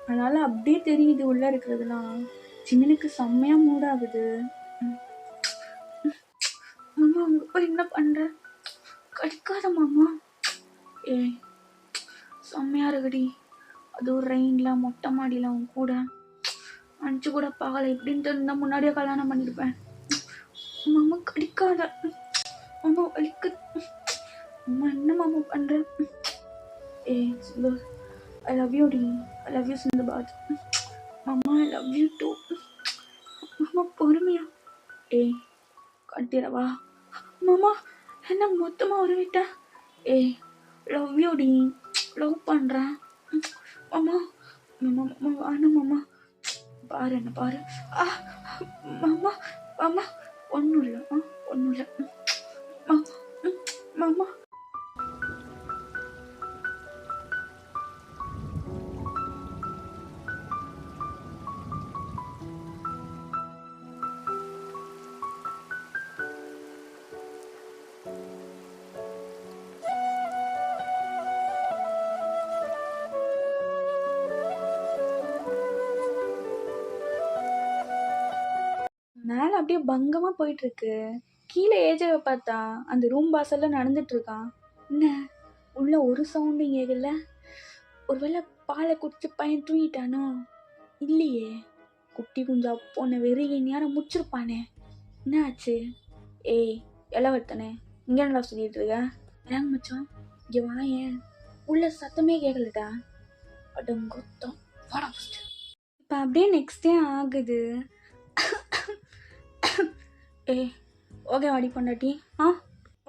அதனால் அப்படியே தெரியுது உள்ளே இருக்கிறதுலாம். ஜிமினுக்கு செம்மையாக மூடாகுது. மாமா அங்கே போய் என்ன பண்ணுற? கடிக்காத மாமா. ஏய் செம்மையாக இருக்குடி, அதுவும் ரெயினில் மொட்டை மாடியில் அவன் கூட அனுப்பிச்சு கூட பார்க்கல. இப்படின்னு தெரிஞ்சா முன்னாடியே கல்யாணம் பண்ணியிருப்பேன். மாமா கடிக்காத, மாமா வலிக்கு, அம்மா என்ன மாமா பண்ற? ஏ சிந்து, ஐ லவ் யூ டி, ஐ லவ் யூ சிந்துபாத். மாமா ஐ லவ் யூ டூ. மாமா பொறுமையா. ஏய் கட்டிடவா மாமா, என்ன மொத்தமாக உருவிட்ட? ஏய் லவ் யூ டி, லவ் பண்ணுறேன் மாமா. மாமா மாமா வேணும் மாமா, பாரு என்ன பாரு. மாமா மாமா ஒன்றும் இல்லை, ஒன்றும் இல்லை மாமா. மேலே அப்படியே பங்கமாக போயிட்டுருக்கு. கீழே ஏஜாவை பார்த்தா அந்த ரூம் வாசல்ல நடந்துட்டு இருக்கான். என்ன உள்ள ஒரு சவுண்டும் கேட்கல? ஒருவேளை பாலை குடிச்சு பையன் தூங்கிட்டானோ? இல்லையே, குட்டி குஞ்சா போன வெறிய நேரம் முடிச்சிருப்பானே. என்ன ஆச்சு? ஏய் இளவத்தனே, இங்கே நல்லா சொல்லிட்டு இருக்க? ஏங்க மச்சான் இங்கே வாயேன், உள்ள சத்தமே கேட்கலடா. அடங்கொத்தம் வாடா ஃபஸ்ட்டு. இப்போ அப்படியே நெக்ஸ்ட் டே ஆகுது. ஏய் ஓகே வாடி பொண்டாட்டி.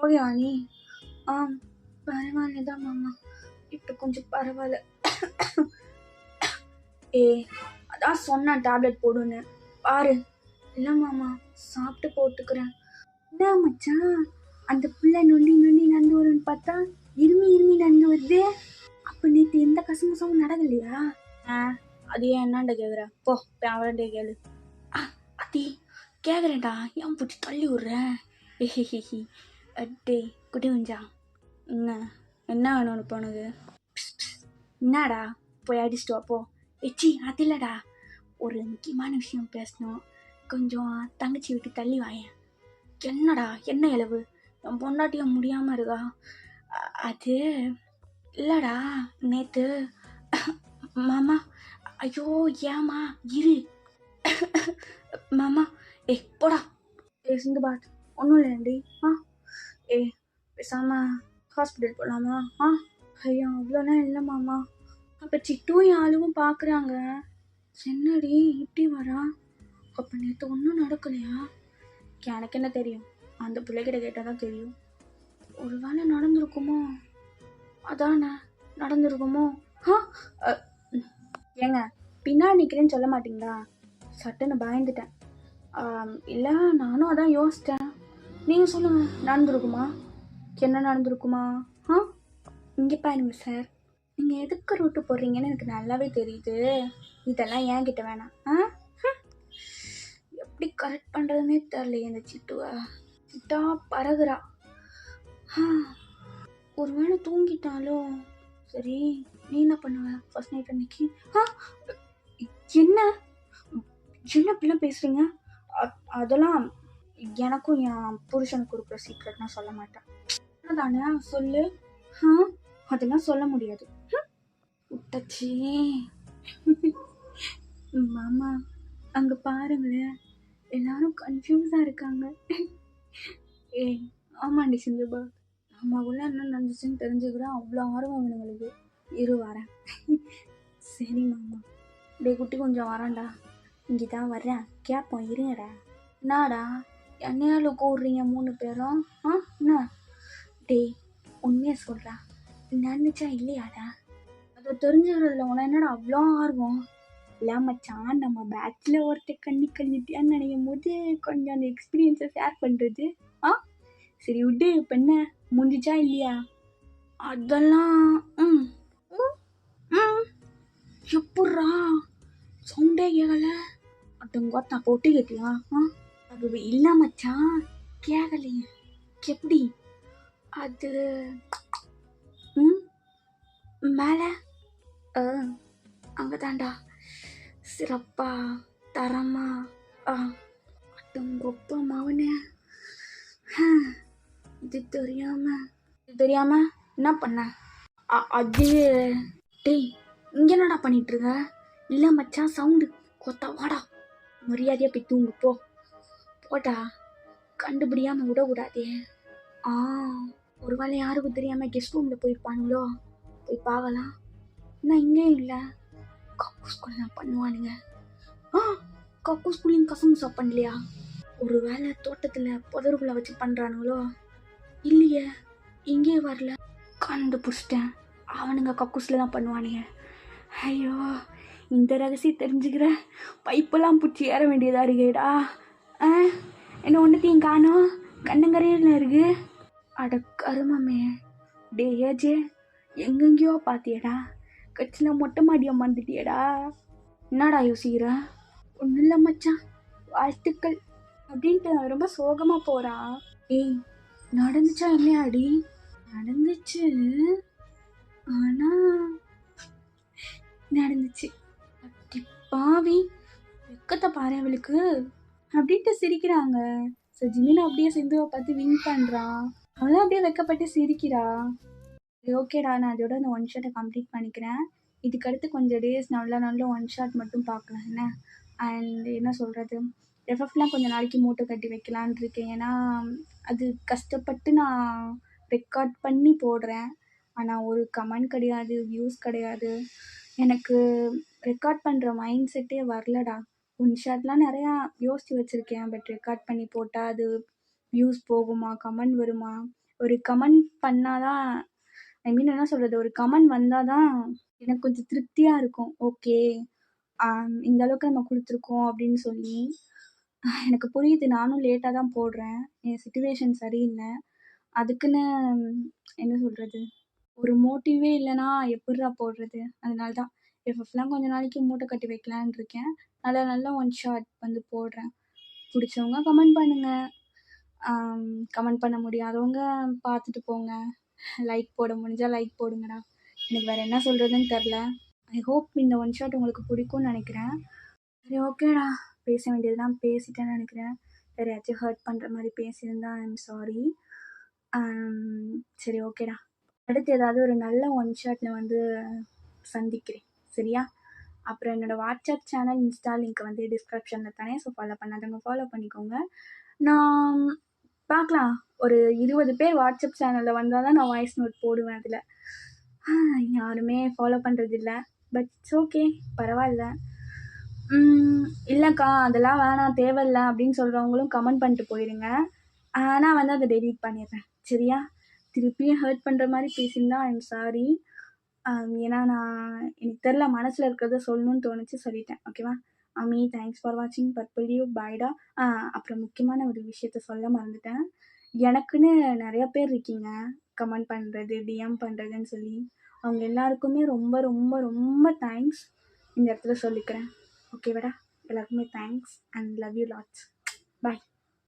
ஓகே வாணி. பரவாயில்ல தான் மாமா, இப்போ கொஞ்சம் பரவாயில்ல. அதான் சொன்னேன் டேப்லெட் போடுன்னு, பாரு. இல்லை மாமா சாப்பிட்டு போட்டுக்கிறேன். என்ன மச்சான், அந்த பிள்ளை நொண்டி நொண்டி நடந்து வரும்னு பார்த்தா இருமி நடந்து வருது. அப்போ நேற்று எந்த கசமசமும் நடக்கலையா? அது ஏன் என்னாண்ட கேட்குற? போ அவன்டே கேளு. அத்தி கேட்குறேன்டா, ஏன் பிடிச்சி தள்ளி விட்றேன்? ஹிஹி அட்டே குட்டி குஞ்சா, என்ன வேணும் உனக்கு? உனக்கு என்னடா போய் அடிச்சிட்டு வாப்போ. எச்சி அது இல்லைடா, ஒரு முக்கியமான விஷயம் பேசணும், கொஞ்சம் தங்கச்சி விட்டு தள்ளி வாயேன். என்னடா என்ன இளவு, என் பொண்டாட்டிய முடியாமல் இருக்கா? அது இல்லைடா, நேற்று மாமா. ஐயோ ஏமா இரு மாமா. போடா. சிந்துபாத் ஒன்றும் இல்லைண்டி. பேசாம ஹாஸ்பிட்டல் போகலாமா? ஐயா அவ்வளோனா இல்லை மாமா. அப்போ சிட்டும் யாரும் பார்க்குறாங்க. என்னடி இப்படி வரா? அப்போ நேற்று ஒன்றும் நடக்கலையா? எனக்கு என்ன தெரியும், அந்த பிள்ளைகிட்ட கேட்டால் தான் தெரியும். ஒரு வேளை நடந்திருக்குமோ? அதானே நடந்திருக்குமோ? ஏங்க பின்னாடி நிற்கிறேன்னு சொல்ல மாட்டீங்களா? சட்டுன்னு பயந்துட்டேன். இல்லை நானும் அதான் யோசித்தேன். நீங்கள் சொல்லுங்கள், நடந்திருக்குமா? என்ன நடந்திருக்குமா? இங்கே பாருங்க சார், நீங்கள் எதுக்கு ரூட்டு போடுறீங்கன்னு எனக்கு நல்லாவே தெரியுது. இதெல்லாம் ஏன் கிட்ட வேணாம். எப்படி கரெக்ட் பண்ணுறதுனே தெரியலையே இந்த சிட்டுவை. சிட்டா பறகுறா. ஒரு வேளை தூங்கிட்டாலும் சரி. நீ என்ன பண்ணுவ ஃபர்ஸ்ட் நைட் அன்னைக்கு? என்ன இப்படிலாம் பேசுறீங்க? அதெல்லாம் எனக்கும் என் புருஷனுக்கு இருக்கிற சீக்ரெட்னா சொல்ல மாட்டேன். தானே சொல்லு. அதெல்லாம் சொல்ல முடியாது. விட்டச்சி மாமா, அங்க பாருங்களேன், எல்லாரும் கன்ஃபியூஸா இருக்காங்க. ஆமாண்டி சிந்துபா, அம்மாவுள்ள என்ன நடந்துச்சுன்னு தெரிஞ்சுக்கிற அவ்வளோ ஆர்வம் அவனுங்களுக்கு. இரு வரேன். சரி மாமா. டே குட்டி கொஞ்சம் வரேன்டா. இங்கே தான் வர்றேன், கேட்போம் இருங்கடா. என்னடா என்னையால கூடுறீங்க 3 பேரும்? என்ன டேய் உண்மையாக சொல்கிறா, நினச்சா இல்லையாடா? அதை தெரிஞ்சுக்கிறதுல உன என்னடா அவ்வளோ ஆர்வம்? இல்லை மச்சான், நம்ம பேட்சில் ஒருத்தர் கண்ணிட்டியான்னு நினைக்கும் போது கொஞ்சம் அந்த எக்ஸ்பீரியன்ஸை ஷேர் பண்ணுறது. சரி விட்டு, இப்போ என்ன முடிஞ்சிச்சா இல்லையா? அதெல்லாம் எப்பட்றா சவுண்டே கேட்கல? அட்டங்கோத்தா பொட்டி கேட்டியா? அது இல்லை மச்சான், கேட்கலையே. எப்படி? அது மேலே அங்கே தாண்டா, சிறப்பா தரமா. அட்டங்கொப்ப மவனே, இது தெரியாம என்ன பண்ண? அது டேய் இங்கே என்னடா பண்ணிட்டு இருக்க? இல்லை மச்சான் சவுண்டு கொத்தா வாடா, மரியாதையாக போய் தூங்கு போ. போட்டா கண்டுபிடியாமல் விடக்கூடாதே. ஆ, ஒரு வேளை யாருக்கும் தெரியாமல் கெஸ்ட் ரூமில் போயிருப்பானுங்களோ? போய் பார்க்கலாம். நான் இங்கேயும் இல்லை, கக்கூஸ் கூட பண்ணுவானுங்க. ஆ, கக்கூஸ் குள்ளையும் கசமுசா பண்ணலையா? ஒரு வேளை தோட்டத்தில் புதருக்குள்ள வச்சு பண்ணுறானுங்களோ? இல்லையே, இங்கே வரல. கண்டுபிடிச்சிட்டேன், அவனுங்க கக்கூஸில் தான் பண்ணுவானுங்க. ஐயோ, இந்த ரகசியம் தெரிஞ்சுக்கிற பைப்பெல்லாம் பிடிச்சி ஏற வேண்டியதாக இருக்கேடா. என்ன ஒன்றுத்தையும் காணோம், கண்ணங்கரையில் இருக்கு. அட கருமமே, டே ஏஜே, எங்கெங்கேயோ பார்த்தியடா, கட்சியில் மொட்டை மாடியை மறந்துட்டியடா. என்னடா யோசிக்கிற? ஒன்றும் இல்லை மச்சான், வாழ்த்துக்கள் அப்படின்ட்டு ரொம்ப சோகமாக போகிறான். ஏய், நடந்துச்சா இல்லையாடி? நடந்துச்சு, ஆனா நடந்துச்சு. பாவி, வெக்கத்தை பாரு அவளுக்கு அப்படின்ட்டு சிரிக்கிறாங்க. ஸோ ஜிமின் அப்படியே சிந்துவை பார்த்து வின் பண்ணுறான். அவளும் அப்படியே வெக்கப்பட்டு சிரிக்கிறா. ஓகேடா, நான் அதோட அந்த ஒன் ஷாட்டை கம்ப்ளீட் பண்ணிக்கிறேன். இதுக்கடுத்து கொஞ்சம் டேஸ் நல்ல ஒன் ஷாட் மட்டும் பார்க்கலாம் என்ன. அண்ட் என்ன சொல்கிறது, எஃப்எஃப்லாம் கொஞ்சம் நாளைக்கு மூட்டை கட்டி வைக்கலான் இருக்கேன். ஏன்னா அது கஷ்டப்பட்டு நான் ரெக்கார்ட் பண்ணி போடுறேன். ஆனால் ஒரு கமெண்ட் கிடையாது, வியூஸ் கிடையாது. எனக்கு ரெக்கார்ட் பண்ணுற மைண்ட் செட்டே வரலடா. ஒன் ஷாட்லாம் நிறையா யோசித்து வச்சுருக்கேன். பட் ரெக்கார்ட் பண்ணி போட்டால் அது வியூஸ் போகுமா, கமெண்ட் வருமா? ஒரு கமெண்ட் பண்ணாதான், ஐ மீன் என்ன சொல்கிறது, ஒரு கமெண்ட் வந்தால் தான் எனக்கு கொஞ்சம் திருப்தியாக இருக்கும். ஓகே, இந்த அளவுக்கு நம்ம கொடுத்துருக்கோம் அப்படின்னு சொல்லி. எனக்கு புரியுது, நானும் லேட்டாக தான் போடுறேன், என் சுச்சுவேஷன் சரியில்லை. அதுக்குன்னு என்ன சொல்கிறது, ஒரு மோட்டிவே இல்லைன்னா எப்படிடா போடுறது? அதனால தான் எஃப்எஃப்லாம் கொஞ்சம் நாளைக்கு மூட்டை கட்டி வைக்கலான்னு இருக்கேன். நல்ல ஒன் ஷாட் வந்து போடுறேன். பிடிச்சவங்க கமெண்ட் பண்ணுங்கள், கமெண்ட் பண்ண முடியாதவங்க பார்த்துட்டு போங்க. லைக் போட முடிஞ்சால் லைக் போடுங்கடா. எனக்கு வேறு என்ன சொல்கிறதுன்னு தெரில. ஐ ஹோப் இந்த ஒன் ஷாட் உங்களுக்கு பிடிக்கும்னு நினைக்கிறேன். சரி ஓகேடா, பேச வேண்டியதுதான் பேசிட்டேன்னு நினைக்கிறேன். வேறு யாச்சும் ஹர்ட் பண்ணுற மாதிரி பேசியிருந்தா ஐம் சாரி. சரி ஓகேடா, அடுத்து ஏதாவது ஒரு நல்ல ஒன் ஷாட்டில் வந்து சந்திக்கிறேன், சரியா? அப்புறம் என்னோடய வாட்ஸ்அப் சேனல், இன்ஸ்டா லிங்க் வந்து டிஸ்கிரிப்ஷனில் தானே. ஸோ ஃபாலோ பண்ணாதவங்க ஃபாலோ பண்ணிக்கோங்க. நான் பார்க்கலாம், ஒரு 20 பேர் வாட்ஸ்அப் சேனலில் வந்தால் தான் நான் வாய்ஸ் நோட் போடுவேன். அதில் யாருமே ஃபாலோ பண்ணுறதில்ல. பட் இட்ஸ் ஓகே, பரவாயில்ல. இல்லைக்கா அதெல்லாம் வேணாம், தேவையில்லை அப்படின்னு சொல்கிறவங்களும் கமெண்ட் பண்ணிட்டு போயிடுங்க. நான் வந்து அதை டெலீட் பண்ணிடுறேன், சரியா? திருப்பியும் ஹர்ட் பண்ணுற மாதிரி பேசியிருந்தா ஐம் சாரி. ஏன்னா நான் எனக்கு தெரில, மனசில் இருக்கிறத சொல்லணும்னு தோணுச்சு, சொல்லிட்டேன். ஓகேவா? அம்மி, தேங்க்ஸ் ஃபார் வாட்சிங் பர்பிள் யூ, பாய்டா. அப்புறம் முக்கியமான ஒரு விஷயத்த சொல்ல மறந்துட்டேன். எனக்குன்னு நிறைய பேர் இருக்கீங்க, கமெண்ட் பண்ணுறது, டிஎம் பண்ணுறதுன்னு சொல்லி. அவங்க எல்லாருக்குமே ரொம்ப ரொம்ப ரொம்ப தேங்க்ஸ் இந்த இடத்துல சொல்லிக்கிறேன். ஓகேவாடா? எல்லாருக்குமே thanks and love you lots. Bye.